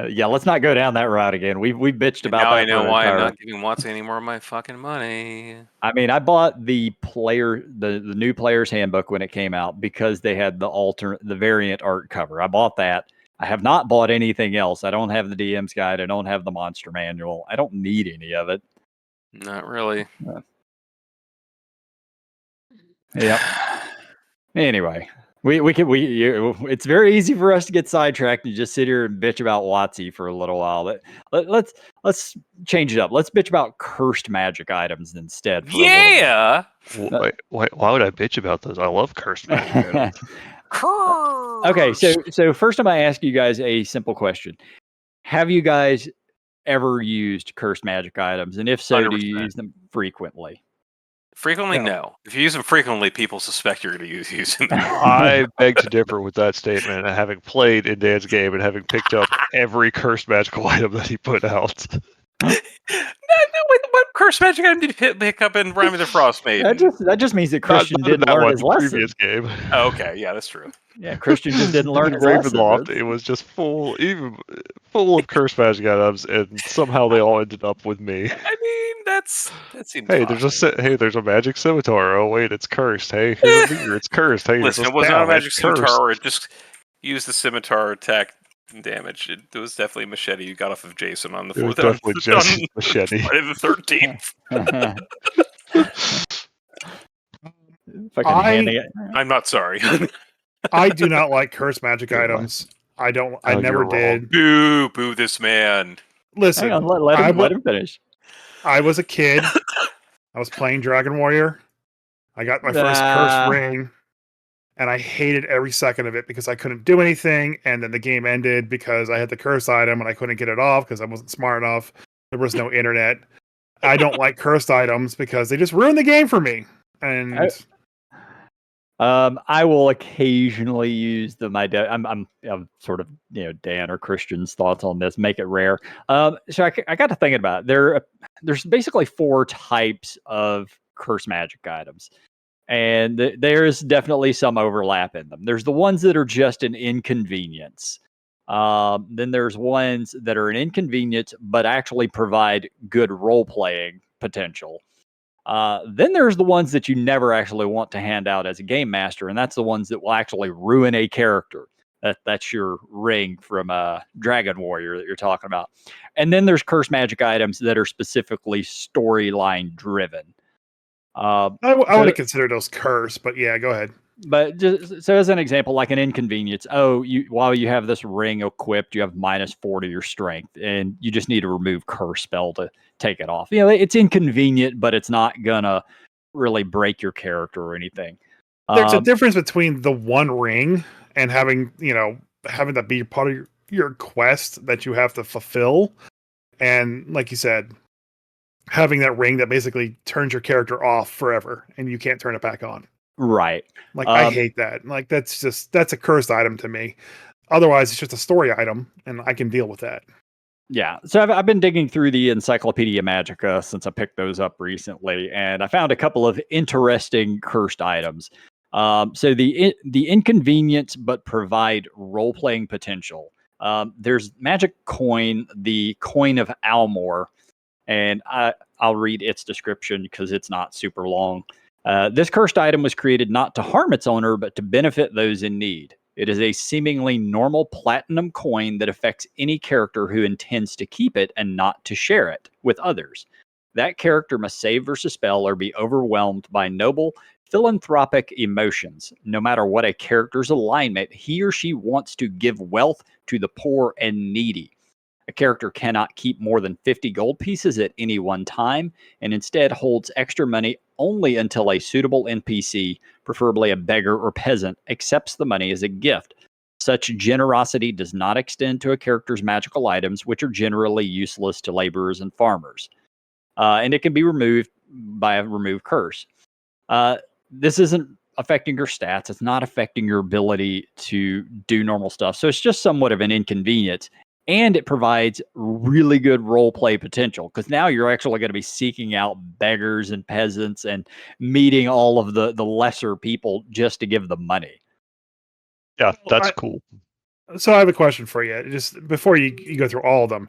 Yeah, let's not go down that route again. We bitched about that. Now I know why I'm not giving WotC any more of my fucking money. I mean, I bought the new player's handbook when it came out because they had the variant art cover. I bought that. I have not bought anything else. I don't have the DM's guide. I don't have the monster manual. I don't need any of it. Not really. Yeah. Anyway, it's very easy for us to get sidetracked and just sit here and bitch about WotC for a little while. But let's change it up. Let's bitch about cursed magic items instead. Yeah. Why would I bitch about those? I love cursed magic items. Okay, so first I'm gonna ask you guys a simple question. Have you guys ever used cursed magic items? And if so, 100%. Do you use them frequently? Frequently, no. If you use them frequently, people suspect you're going to use them. I beg to differ with that statement. Having played in Dan's game and having picked up every cursed magical item that he put out. What cursed magic item did you pick up in Rime of the Frost Maiden? That just means that Christian didn't learn his lesson. Previous game. Oh, okay, yeah, that's true. Yeah, Christian just didn't learn his lesson. It was just full of cursed magic items, and somehow they all ended up with me. I mean, that seems. Hey, there's a magic scimitar. Oh wait, it's cursed. Hey, here's a meteor. It's cursed. Hey, listen, it was not a magic scimitar. It just used the scimitar attack damage. It was definitely a machete you got off of Jason on the 4th. Definitely just machete. Friday the 13th. I'm not sorry. I do not like cursed magic items. I never did. Boo this man. Listen, Hang on, let him finish. I was a kid. I was playing Dragon Warrior. I got my first cursed ring, and I hated every second of it because I couldn't do anything. And then the game ended because I had the curse item and I couldn't get it off because I wasn't smart enough. There was no internet. I don't like cursed items because they just ruin the game for me. And I will occasionally use them. I'm sort of Dan or Christian's thoughts on this. Make it rare. So I got to thinking about it. There's basically 4 types of curse magic items, and there's definitely some overlap in them. There's the ones that are just an inconvenience. Then there's ones that are an inconvenience but actually provide good role playing potential. Then there's the ones that you never actually want to hand out as a game master, and that's the ones that will actually ruin a character. That's your ring from Dragon Warrior that you're talking about. And then there's curse magic items that are specifically storyline driven. I wouldn't consider those curse, but yeah, go ahead. But just, so as an example, like an inconvenience, while you have this ring equipped, you have -4 to your strength, and you just need to remove curse spell to take it off. It's inconvenient, but it's not gonna really break your character or anything. There's a difference between the one ring and having that be part of your quest that you have to fulfill, and like you said, having that ring that basically turns your character off forever and you can't turn it back on. Right. Like I hate that. Like that's a cursed item to me. Otherwise, it's just a story item, and I can deal with that. Yeah. So I've been digging through the Encyclopedia Magica since I picked those up recently, and I found a couple of interesting cursed items. So the inconvenience but provide role playing potential. There's magic coin, the coin of Almor, and I'll read its description because it's not super long. This cursed item was created not to harm its owner, but to benefit those in need. It is a seemingly normal platinum coin that affects any character who intends to keep it and not to share it with others. That character must save versus spell or be overwhelmed by noble, philanthropic emotions. No matter what a character's alignment, he or she wants to give wealth to the poor and needy. A character cannot keep more than 50 gold pieces at any one time, and instead holds extra money only until a suitable NPC, preferably a beggar or peasant, accepts the money as a gift. Such generosity does not extend to a character's magical items, which are generally useless to laborers and farmers. And it can be removed by a remove curse. This isn't affecting your stats. It's not affecting your ability to do normal stuff. So it's just somewhat of an inconvenience. And it provides really good role play potential because now you're actually going to be seeking out beggars and peasants and meeting all of the lesser people just to give them money. Yeah, that's cool. So I have a question for you. Just before you go through all of them,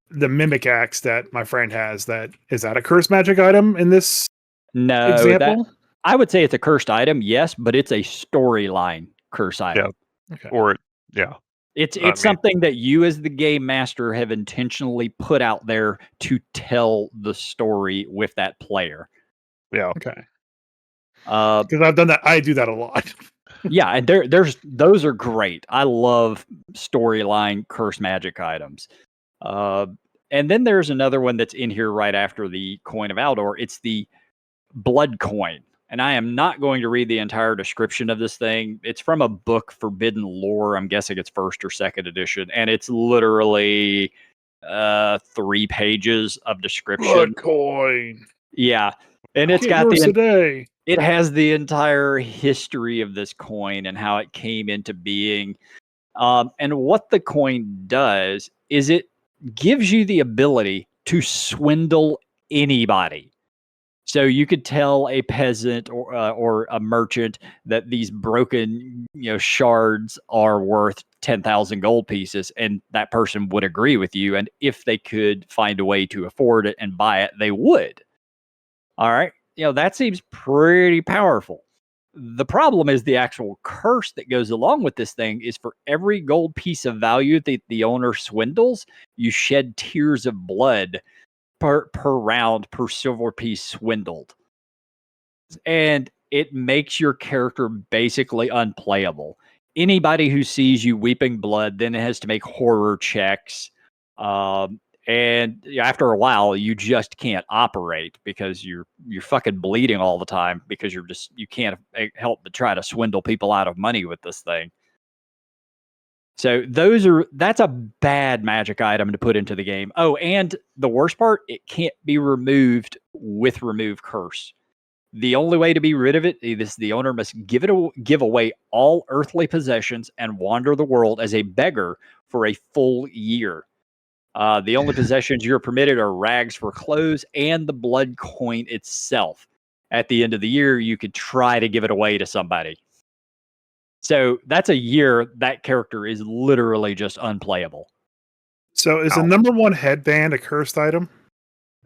the mimic axe that my friend has, is that a cursed magic item in this example? I would say it's a cursed item, yes, but it's a storyline curse item. Yeah. Okay. It's something that you as the game master have intentionally put out there to tell the story with that player. Yeah. Okay. Because I've done that. I do that a lot. Yeah, and those are great. I love storyline curse magic items. And then there's another one that's in here right after the coin of Aldor. It's the blood coin. And I am not going to read the entire description of this thing. It's from a book, Forbidden Lore. I'm guessing it's 1st or 2nd edition. And it's literally 3 pages of description. Blood coin. Yeah. And it's got it has the entire history of this coin and how it came into being. And what the coin does is it gives you the ability to swindle anybody. So you could tell a peasant or a merchant that these broken shards are worth 10,000 gold pieces, and that person would agree with you. And if they could find a way to afford it and buy it, they would. All right, that seems pretty powerful. The problem is the actual curse that goes along with this thing is for every gold piece of value that the owner swindles, you shed tears of blood per round per silver piece swindled. And it makes your character basically unplayable. Anybody who sees you weeping blood then has to make horror checks. And after a while, you just can't operate because you're fucking bleeding all the time because you can't help but try to swindle people out of money with this thing. So that's a bad magic item to put into the game. Oh, and the worst part, it can't be removed with remove curse. The only way to be rid of it is the owner must give away all earthly possessions and wander the world as a beggar for a full year. The only possessions you're permitted are rags for clothes and the blood coin itself. At the end of the year, you could try to give it away to somebody. So that's a year that character is literally just unplayable. So is the number one headband a cursed item?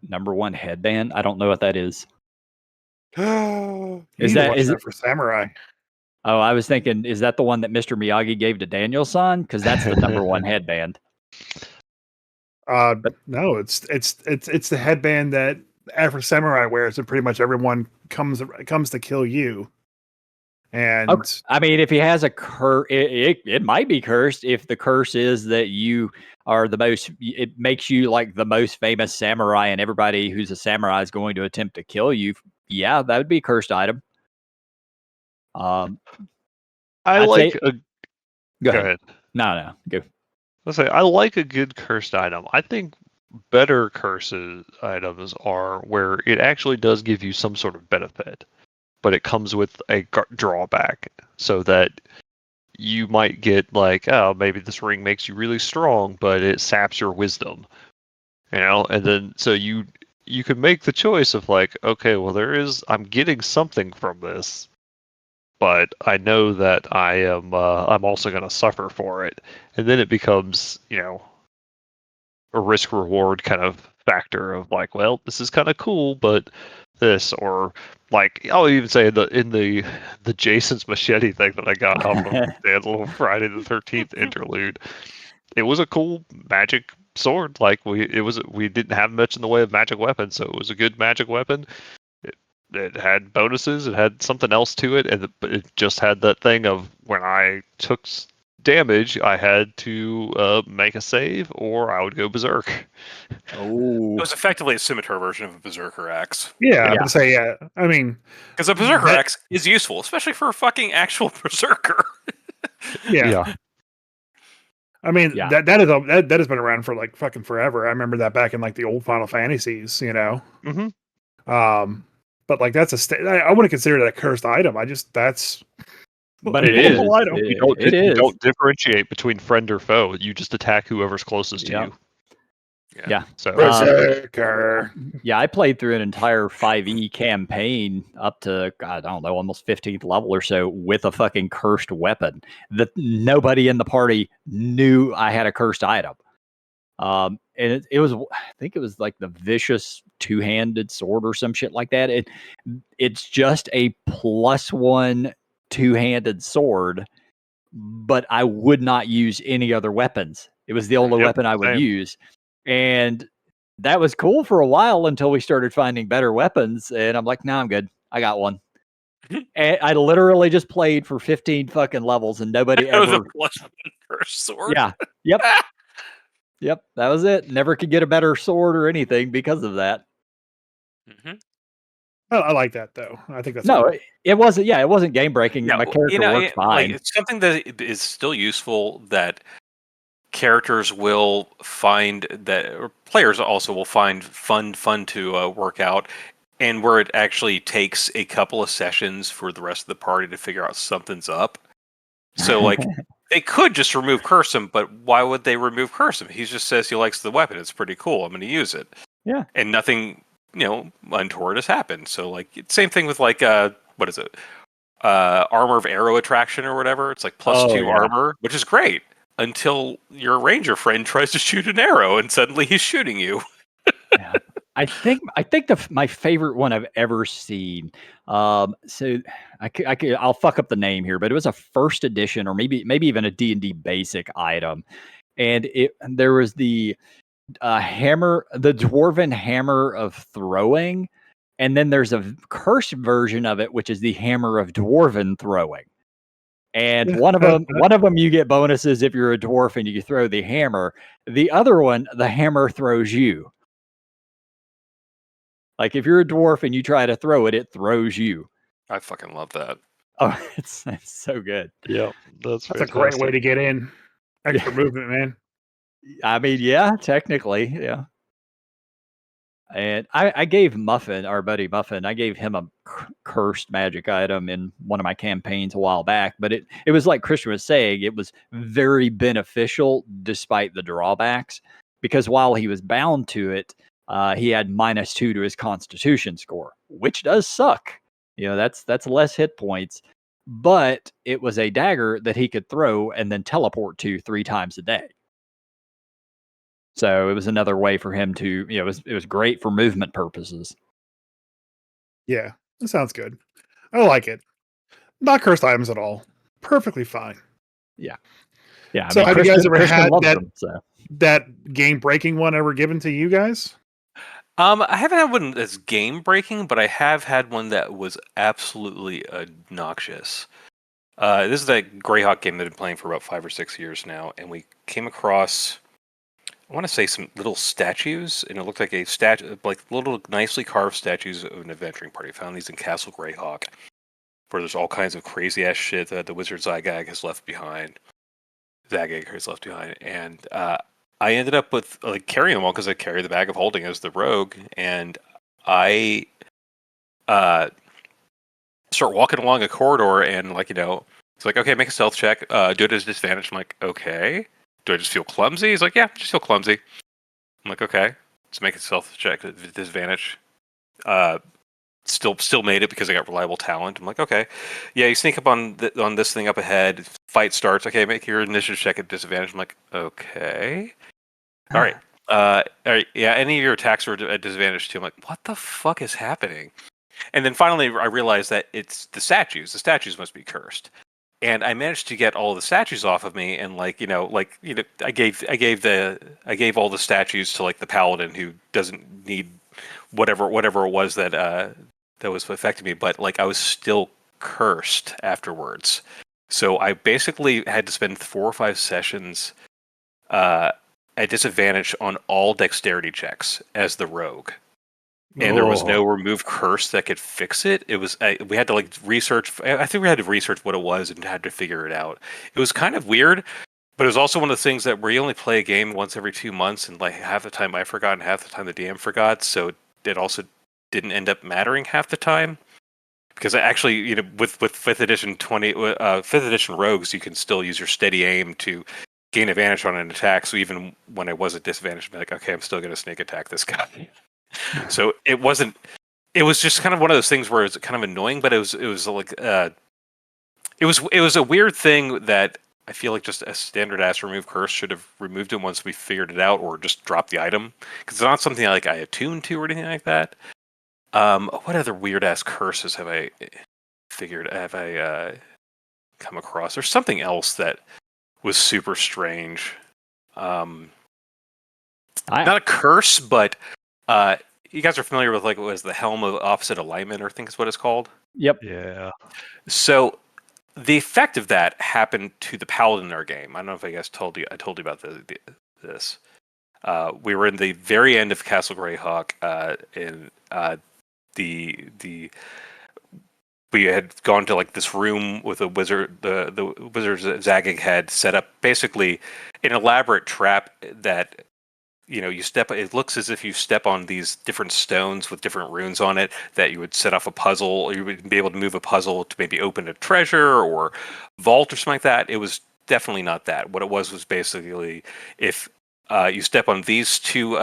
Number one headband? I don't know what that is. Is that for samurai? Oh, I was thinking, is that the one that Mr. Miyagi gave to Daniel-san? Because that's the number one headband. No, it's the headband that Afro Samurai wears, and pretty much everyone comes to kill you. And okay. I mean, if he has a curse, it might be cursed. If the curse is that you are it makes you like the most famous samurai, and everybody who's a samurai is going to attempt to kill you. Yeah, that would be a cursed item. Go ahead. No, go. Let's say I like a good cursed item. I think better curses items are where it actually does give you some sort of benefit, but it comes with a drawback, so that you might get like, oh, maybe this ring makes you really strong, but it saps your wisdom, and then so you could make the choice of like, okay, well, I'm getting something from this, but I know that I'm also going to suffer for it, and then it becomes a risk reward kind of factor of like, well, this is kind of cool, but this, or like I'll even say in the Jason's machete thing that I got off of the little Friday the 13th interlude, it was a cool magic sword. Like we didn't have much in the way of magic weapons, so it was a good magic weapon. It had bonuses. It had something else to it, and it just had that thing of when I took damage, I had to make a save, or I would go berserk. Oh, it was effectively a scimitar version of a berserker axe. Yeah, I'm gonna say yeah. I mean, because a berserker axe is useful, especially for a fucking actual berserker. Yeah. I mean, that has been around for like fucking forever. I remember that back in like the old Final Fantasies, Mm-hmm. But like that's I wouldn't consider that a cursed item. But it is. You don't differentiate between friend or foe. You just attack whoever's closest to you. Yeah. So berserker. Yeah, I played through an entire 5e campaign up to, God, I don't know, almost 15th level or so with a fucking cursed weapon that nobody in the party knew I had a cursed item. And it was, I think it was like the vicious two-handed sword or some shit like that. It's just a +1 two-handed sword, but I would not use any other weapons. It was the only weapon I would use. And that was cool for a while until we started finding better weapons. And I'm like, nah, I'm good. I got one. And I literally just played for 15 fucking levels and nobody ever. Was a +1 first sword. Yeah. Yep. Yep. That was it. Never could get a better sword or anything because of that. Mm-hmm. I like that though. I think that's cool. It wasn't. Yeah, it wasn't game breaking. No, my character worked fine. Like, it's something that is still useful that characters will find that, or players also will find fun to work out, and where it actually takes a couple of sessions for the rest of the party to figure out something's up. So like they could just remove curse him, but why would they remove curse him? He just says he likes the weapon. It's pretty cool. I'm going to use it. Yeah, and nothing untoward has happened. So like same thing with like what is it? Armor of arrow attraction or whatever. It's like +2 armor, which is great. Until your ranger friend tries to shoot an arrow and suddenly he's shooting you. Yeah. I think my favorite one I've ever seen. So I'll fuck up the name here, but it was a first edition or maybe even a D&D basic item, and there was the hammer, the dwarven hammer of throwing, and then there's a cursed version of it, which is the hammer of dwarven throwing. And one of them you get bonuses if you're a dwarf and you throw the hammer. The other one, the hammer throws you. Like if you're a dwarf and you try to throw it, it throws you. I fucking love that. Oh, it's so good. Yeah, that's a great way to get in. Extra movement, man. I mean, yeah, technically, yeah. And I gave Muffin, our buddy Muffin, I gave him a cursed magic item in one of my campaigns a while back. But it was like Christian was saying, it was very beneficial despite the drawbacks. Because while he was bound to it, he had -2 to his Constitution score, which does suck. You know, that's less hit points. But it was a dagger that he could throw and then teleport to 3 times a day. So it was another way for him to, you know, it was great for movement purposes. Yeah, that sounds good. I like it. Not cursed items at all. Perfectly fine. Yeah. Yeah. So have you guys ever had them, that game breaking one ever given to you guys? I haven't had one that's game breaking, but I have had one that was absolutely obnoxious. This is that Greyhawk game that I've been playing for about 5 or 6 years now, and we came across, I want to say, some little statues, and it looked like a statue, like little nicely carved statues of an adventuring party. I found these in Castle Greyhawk, where there's all kinds of crazy ass shit that the wizard Zygag has left behind. And I ended up with carrying them all because I carry the bag of holding as the rogue, and I start walking along a corridor, and it's like, okay, make a stealth check. Do it as disadvantage. I'm like, okay. Do I just feel clumsy? He's like, yeah, just feel clumsy. I'm like, okay, let's make a stealth check at disadvantage. Still made it because I got reliable talent. I'm like, okay, yeah, you sneak up on this thing up ahead. Fight starts. Okay, make your initiative check at disadvantage. I'm like, okay, all right, yeah. Any of your attacks are at disadvantage too. I'm like, what the fuck is happening? And then finally, I realized that it's the statues. The statues must be cursed. And I managed to get all the statues off of me, and I gave all the statues to the paladin who doesn't need whatever it was that was affecting me, but I was still cursed afterwards. So I basically had to spend 4 or 5 sessions at disadvantage on all dexterity checks as the rogue. And there was no remove curse that could fix it. It was we had to research. I think we had to research what it was and had to figure it out. It was kind of weird, but it was also one of the things that where you only play a game once every 2 months, and half the time I forgot and half the time the DM forgot. So it also didn't end up mattering half the time. Because I actually, with 5th edition 5th edition rogues, you can still use your steady aim to gain advantage on an attack. So even when I was at disadvantage, I'd be like, okay, I'm still going to sneak attack this guy. So it wasn't. It was just kind of one of those things where it's kind of annoying, but it was a weird thing that I feel like just a standard ass remove curse should have removed it once we figured it out, or just dropped the item, because it's not something I attuned to or anything like that. What other weird ass curses have I come across? There's something else that was super strange. Not a curse, but you guys are familiar with what was the helm of opposite alignment, or I think is what it's called. Yep. Yeah. So the effect of that happened to the paladin in our game. I don't know if I guys told you. I told you about this. We were in the very end of Castle Greyhawk, in we had gone to this room with a wizard. The wizard Zagig had set up basically an elaborate trap that you step. It looks as if you step on these different stones with different runes on it that you would set off a puzzle, or you would be able to move a puzzle to maybe open a treasure or vault or something like that. It was definitely not that. What it was basically if you step on these two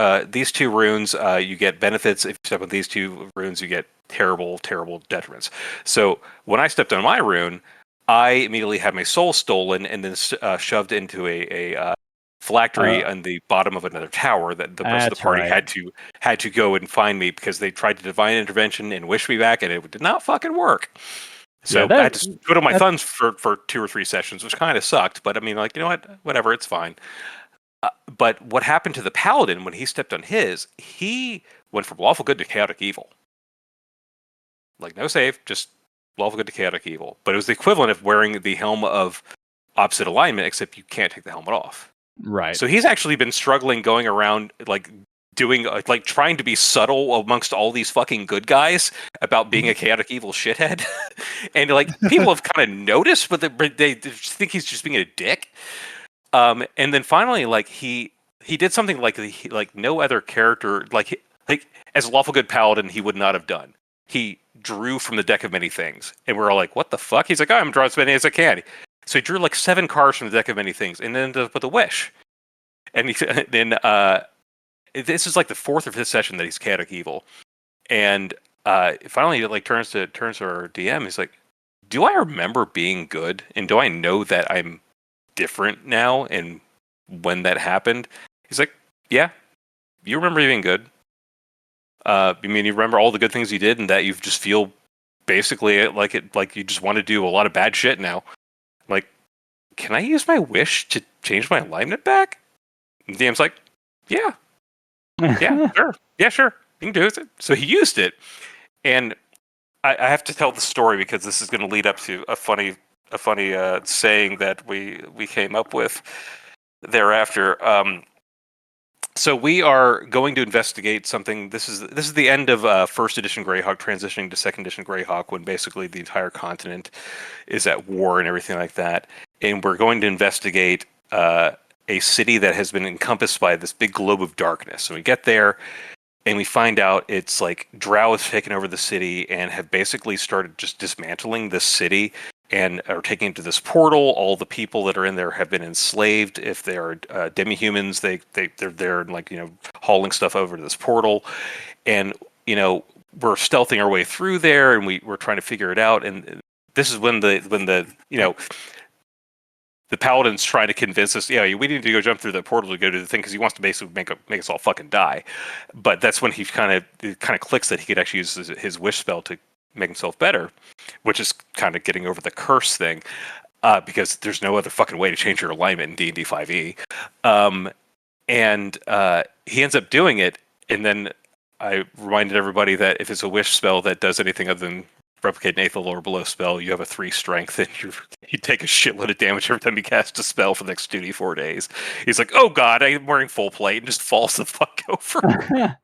runes, you get benefits. If you step on these 2 runes, you get terrible detriments. So when I stepped on my rune, I immediately had my soul stolen and then shoved into a phylactery on the bottom of another tower that the rest of the party had to go and find me, because they tried to divine intervention and wish me back, and it did not fucking work. So I had to put on my thumbs for 2 or 3 sessions, which kind of sucked. But I mean, whatever, it's fine. But what happened to the paladin when he stepped on his? He went from lawful good to chaotic evil. No save, just lawful good to chaotic evil. But it was the equivalent of wearing the helm of opposite alignment, except you can't take the helmet off. Right. So he's actually been struggling going around like doing like trying to be subtle amongst all these fucking good guys about being a chaotic evil shithead. And like people have kind of noticed, but they think he's just being a dick. And then finally, like he did something like no other character like as a lawful good paladin he would not have done. He drew from the deck of many things, and we're all like, "What the fuck?" He's like, "I'm drawing as many as I can." So he drew like 7 cards from the deck of many things, and then ended up with a wish. And then this is like the 4th or 5th session that he's chaotic evil, and finally it like turns to our DM. He's like, "Do I remember being good, and do I know that I'm different now?" And when that happened, he's like, "Yeah, you remember being good. I mean, you remember all the good things you did, and that you just feel basically like you just want to do a lot of bad shit now. Like, can I use my wish to change my alignment back?" And DM's like, "Yeah, sure, yeah, sure, you can do it." So he used it, and I have to tell the story because this is going to lead up to a funny saying that we came up with thereafter. So we are going to investigate something. This is the end of first edition Greyhawk, transitioning to second edition Greyhawk, when basically the entire continent is at war and everything like that. And we're going to investigate a city that has been encompassed by this big globe of darkness. So we get there, and we find out it's like Drow has taken over the city and have basically started just dismantling this city and are taking it to this portal. All the people that are in there have been enslaved. If they're demi-humans, they're there like, hauling stuff over to this portal. And, we're stealthing our way through there, and we're trying to figure it out. And this is when the paladin's trying to convince us, we need to go jump through the portal to go to the thing, because he wants to basically make us all fucking die. But that's when he kind of clicks that he could actually use his wish spell to make himself better, which is kind of getting over the curse thing, because there's no other fucking way to change your alignment in D&D 5e. And he ends up doing it, and then I reminded everybody that if it's a wish spell that does anything other than replicate an 8th or below spell, you have a 3 strength, and you take a shitload of damage every time you cast a spell for the next 2d4 days. He's like, "Oh god, I'm wearing full plate," and just falls the fuck over. And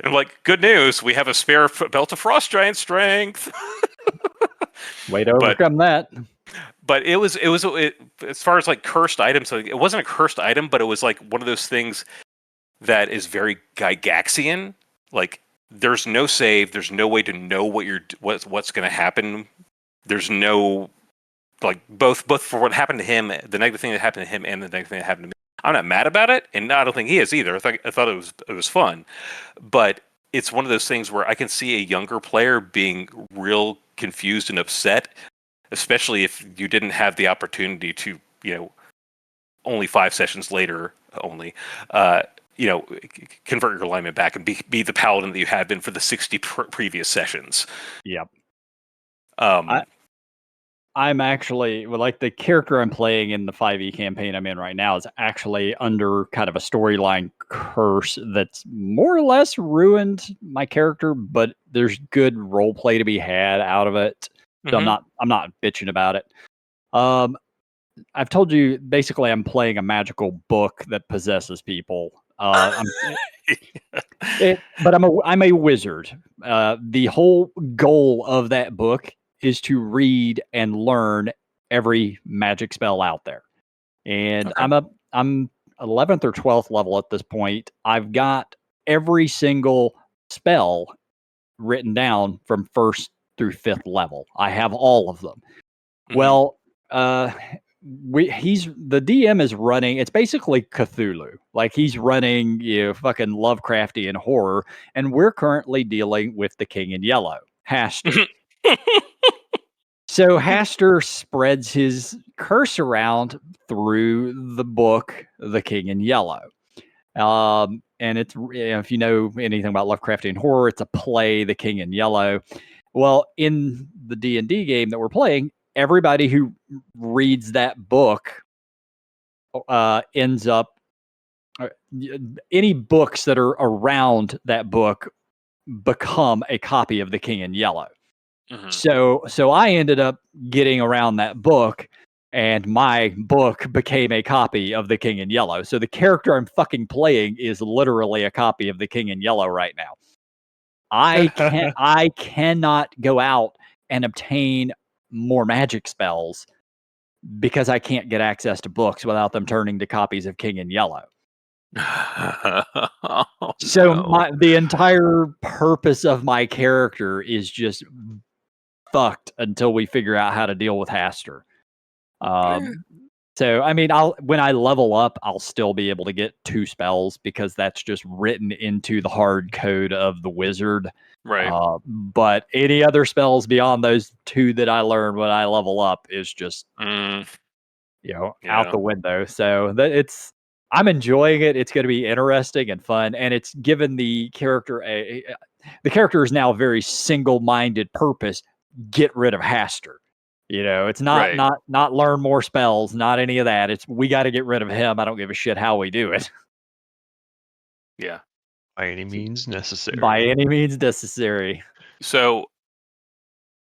I'm like, "Good news, we have a spare belt of frost giant strength." Way to overcome that. But it was as far as like cursed items, so it wasn't a cursed item, but it was like one of those things that is very Gygaxian. Like, there's no save, there's no way to know what's going to happen. There's no, like, both for what happened to him, the negative thing that happened to him, and the negative thing that happened to me. I'm not mad about it, and I don't think he is either. I thought it was fun, but it's one of those things where I can see a younger player being real confused and upset, especially if you didn't have the opportunity to, only 5 sessions later, convert your alignment back and be the paladin that you had been for the 60 previous sessions. Yep. I'm actually, like, the character I'm playing in the 5e campaign I'm in right now is actually under kind of a storyline curse that's more or less ruined my character, but there's good role play to be had out of it. So I'm not bitching about it. I've told you, basically I'm playing a magical book that possesses people. But I'm a wizard. The whole goal of that book is to read and learn every magic spell out there. And okay. I'm 11th or 12th level at this point. I've got every single spell written down from 1st through 5th level. I have all of them. Mm-hmm. Well, the DM is running, it's basically Cthulhu. Like, he's running, fucking Lovecraftian horror, and we're currently dealing with the King in Yellow, Haster. So Haster spreads his curse around through the book, The King in Yellow. And it's, if you know anything about Lovecraftian horror, it's a play, The King in Yellow. Well, in the D&D game that we're playing, everybody who reads that book ends up, any books that are around that book become a copy of The King in Yellow. Mhm. So I ended up getting around that book, and my book became a copy of The King in Yellow. So the character I'm fucking playing is literally a copy of The King in Yellow right now. I cannot go out and obtain more magic spells because I can't get access to books without them turning to copies of King in Yellow. Oh, So no. the entire purpose of my character is just fucked until we figure out how to deal with Haster. So I mean, when I level up, I'll still be able to get 2 spells because that's just written into the hard code of the wizard. Right. But any other spells beyond those 2 that I learn when I level up is just out Yeah. the window. So I'm enjoying it. It's going to be interesting and fun, and it's given the character the character is now a very single-minded purpose. Get rid of Haster. It's not Right. not learn more spells, not any of that. It's we got to get rid of him. I don't give a shit how we do it. Yeah. By any means necessary. By any means necessary. So,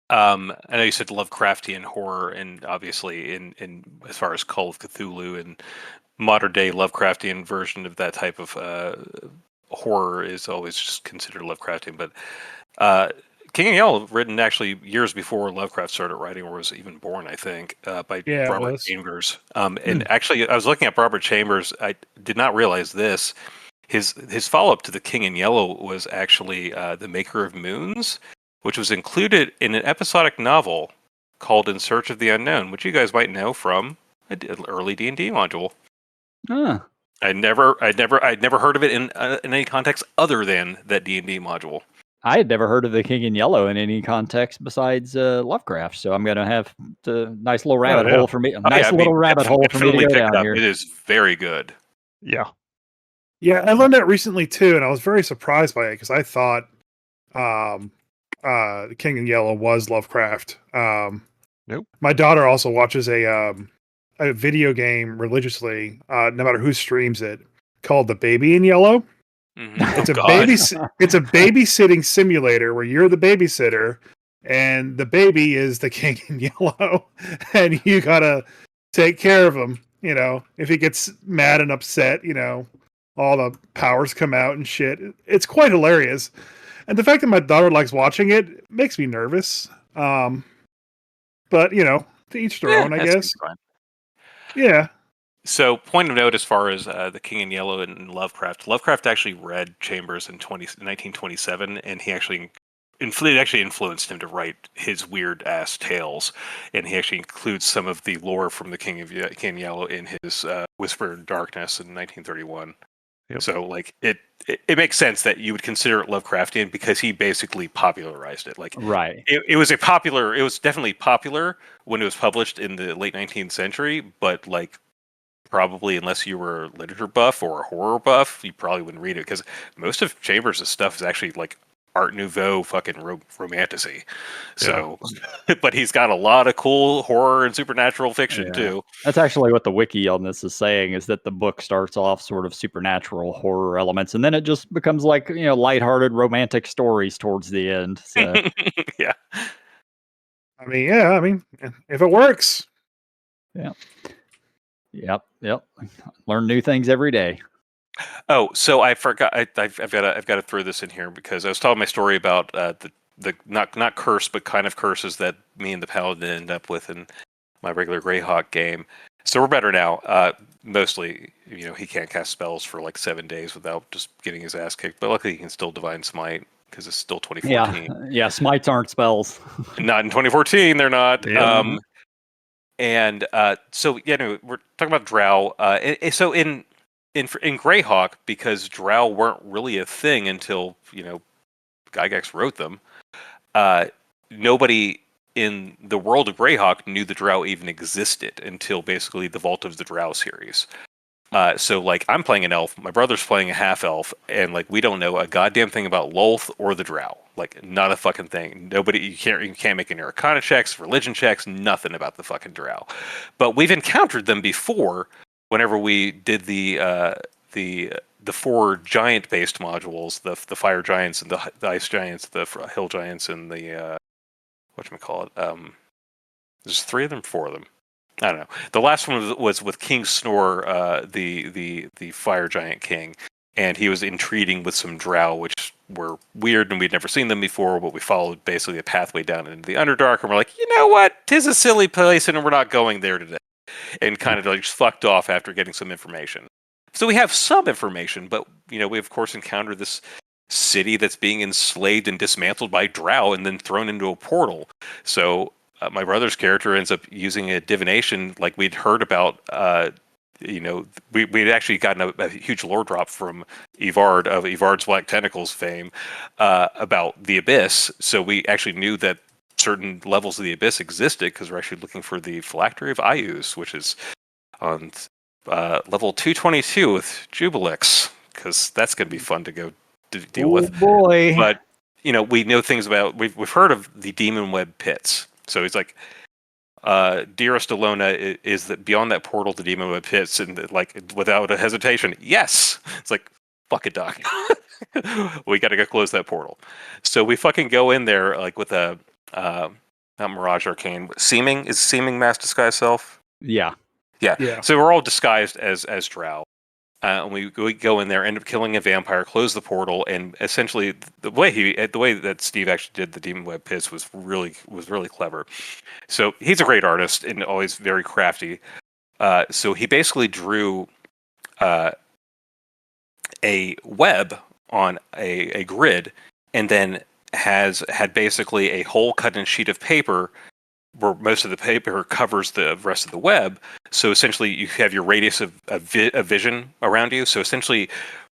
I know you said Lovecraftian horror, and obviously, in as far as Call of Cthulhu and modern day Lovecraftian version of that type of horror is always just considered Lovecraftian. But King in Yellow, written actually years before Lovecraft started writing or was even born, I think, by Yeah, it Robert was. Chambers. And actually, I was looking at Robert Chambers. I did not realize this. His follow-up to The King in Yellow was actually The Maker of Moons, which was included in an episodic novel called In Search of the Unknown, which you guys might know from an early D&D module. Huh. I'd never heard of it in any context other than that D&D module. I had never heard of the King in Yellow in any context besides Lovecraft, so I'm going to have a nice little rabbit hole for me. Rabbit hole for me to go down here. It is very good. Yeah. Yeah, I learned that recently too, and I was very surprised by it because I thought King in Yellow was Lovecraft. Nope. My daughter also watches a video game religiously, no matter who streams it, called The Baby in Yellow. Mm-hmm. It's a babysitting simulator where you're the babysitter and the baby is the King in Yellow, and you gotta take care of him. If he gets mad and upset, all the powers come out and shit. It's quite hilarious. And the fact that my daughter likes watching it makes me nervous. But to each their own, I guess. Yeah. So, point of note as far as The King in Yellow and Lovecraft. Lovecraft actually read Chambers in 1927, and he actually influenced him to write his weird ass tales. And he actually includes some of the lore from The King in Yellow in his Whisper in Darkness in 1931. Yep. So, like it makes sense that you would consider it Lovecraftian because he basically popularized it. Like, right. It was definitely popular when it was published in the late 19th century, but like probably unless you were a literature buff or a horror buff, you probably wouldn't read it because most of Chambers' stuff is actually like Art Nouveau fucking romanticy. So, but he's got a lot of cool horror and supernatural fiction too. That's actually what the wiki on this is saying, is that the book starts off sort of supernatural horror elements, and then it just becomes like, lighthearted romantic stories towards the end. So yeah. I mean, if it works. Yeah. Yep. Learn new things every day. Oh, so I forgot. I've got to throw this in here because I was telling my story about the not curse but kind of curses that me and the paladin end up with in my regular Greyhawk game. So we're better now. Mostly, he can't cast spells for like 7 days without just getting his ass kicked. But luckily, he can still Divine Smite because it's still 2014. Yeah. Smites aren't spells. Not in 2014. They're not. Yeah. And so we're talking about Drow. So in Greyhawk, because Drow weren't really a thing until Gygax wrote them. Nobody in the world of Greyhawk knew the Drow even existed until basically the Vault of the Drow series. So like I'm playing an elf, my brother's playing a half elf, and like we don't know a goddamn thing about Lolth or the Drow. Like not a fucking thing. You can't make any Arcana checks, religion checks, nothing about the fucking Drow. But we've encountered them before. Whenever we did the 4 giant based modules, the fire giants and the ice giants, the hill giants and the whatchamacallit. There's 3 of them, 4 of them. I don't know. The last one was with King Snore, the fire giant king, and he was entreating with some drow, which were weird, and we'd never seen them before. But we followed basically a pathway down into the Underdark, and we're like, you know what? 'Tis a silly place, and we're not going there today. And kind of like just fucked off after getting some information. So we have some information, but we of course encounter this city that's being enslaved and dismantled by drow, and then thrown into a portal. So. My brother's character ends up using a divination, like we'd heard about. We'd actually gotten a huge lore drop from Evard of Evard's Black Tentacles fame about the Abyss. So we actually knew that certain levels of the Abyss existed because we're actually looking for the Phylactery of Ius, which is on level 222 with Jubilix, because that's going to be fun to go deal with. Boy! But we know things about. We've heard of the Demon Web Pits. So he's like, dearest Alona, is that beyond that portal to Demon Web Pits, and like without a hesitation, yes. It's like, fuck it, Doc. We got to go close that portal. So we fucking go in there like with a not Mirage Arcane, Seeming Mass Disguise Self. Yeah. So we're all disguised as drow. And we go in there, end up killing a vampire, close the portal, and essentially the way that Steve actually did the Demon Web Pits was really clever. So he's a great artist and always very crafty. So he basically drew a web on a grid, and then had basically a hole cut in a sheet of paper where most of the paper covers the rest of the web. So essentially you have your radius of vision around you. So essentially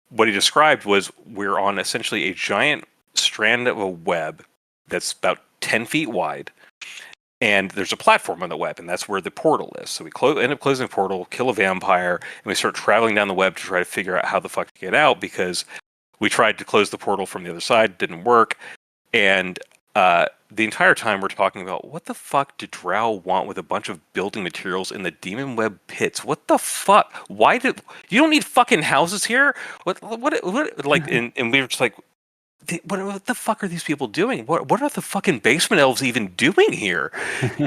what he described was we're on essentially a giant strand of a web that's about 10 feet wide. And there's a platform on the web, and that's where the portal is. So we end up closing the portal, kill a vampire, and we start traveling down the web to try to figure out how the fuck to get out, because we tried to close the portal from the other side, didn't work. And the entire time we're talking about what the fuck did drow want with a bunch of building materials in the Demon Web Pits? What the fuck? Why did you don't need fucking houses here? What like? And we were just like, what the fuck are these people doing? What are the fucking basement elves even doing here?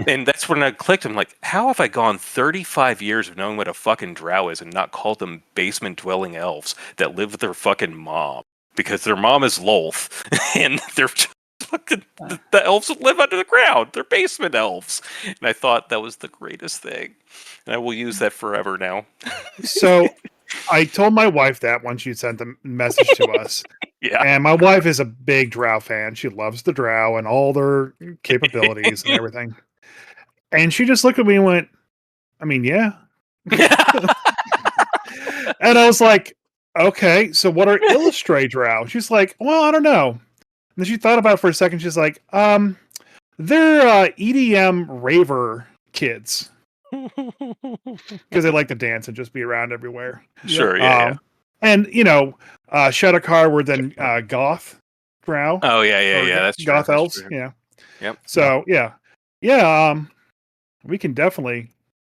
And that's when I clicked. I'm like, how have I gone 35 years of knowing what a fucking drow is and not called them basement dwelling elves that live with their fucking mom? Because their mom is Lolth, and they're fucking the elves that live under the ground. They're basement elves. And I thought that was the greatest thing. And I will use that forever now. So I told my wife that once you sent the message to us. Yeah. And my wife is a big drow fan. She loves the drow and all their capabilities and everything. And she just looked at me and went, I mean, yeah. And I was like, okay, so what are illustrate drow? She's like, well, I don't know. And then she thought about it for a second. She's like, they're EDM raver kids. Because they like to dance and just be around everywhere. Sure, yeah. And, Shadowcar were then goth drow. Oh, yeah. That's goth true. elves, That's yeah. Yep. So, yeah. We can definitely...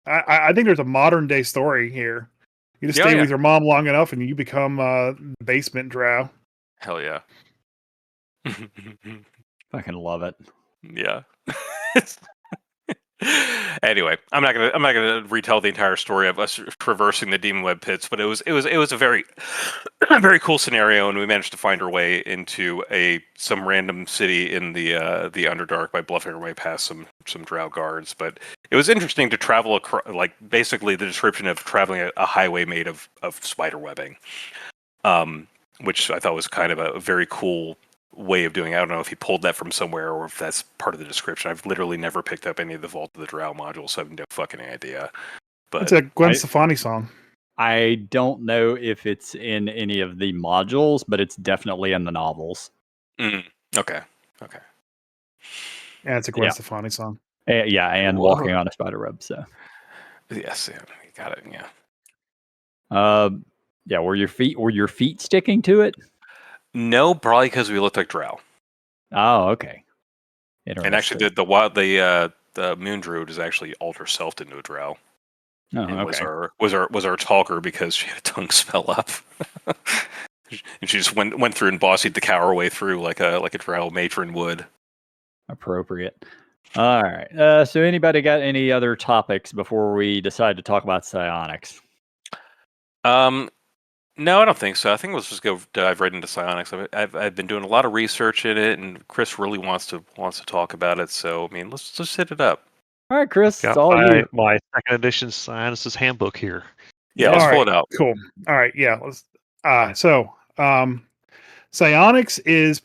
I think there's a modern day story here. You just stay with your mom long enough and you become basement drow. Hell yeah. Fucking love it. Yeah. Anyway, I'm not gonna retell the entire story of us traversing the Demon Web Pits, but it was a very very cool scenario, and we managed to find our way into some random city in the Underdark by bluffing our way past some drow guards. But it was interesting to travel across, like basically the description of traveling a highway made of spider webbing, which I thought was kind of a very cool way of doing it. I don't know if he pulled that from somewhere or if that's part of the description. I've literally never picked up any of the Vault of the Drow modules, so I have no fucking idea. But it's a Gwen Stefani song. I don't know if it's in any of the modules, but it's definitely in the novels. Okay. Yeah, it's a Gwen Stefani song. And walking on a spider web. So yes, you got it. Yeah. Were your feet sticking to it? No, probably because we looked like drow. Oh, okay. And actually, the Moon Druid is actually alter selfed into a drow. Oh, and okay. was our talker because she had a tongue spell up, and she just went through and bossied the cower way through like a drow matron would. Appropriate. All right. So anybody got any other topics before we decide to talk about psionics? No, I don't think so. I think let's just go dive right into psionics. I've been doing a lot of research in it, and Chris really wants to talk about it. So I mean, let's just hit it up. All right, Chris, it's Got all you. my second edition Psionic's handbook here. Yeah, let's pull it out. Cool. All right, yeah. Let's. So, psionics is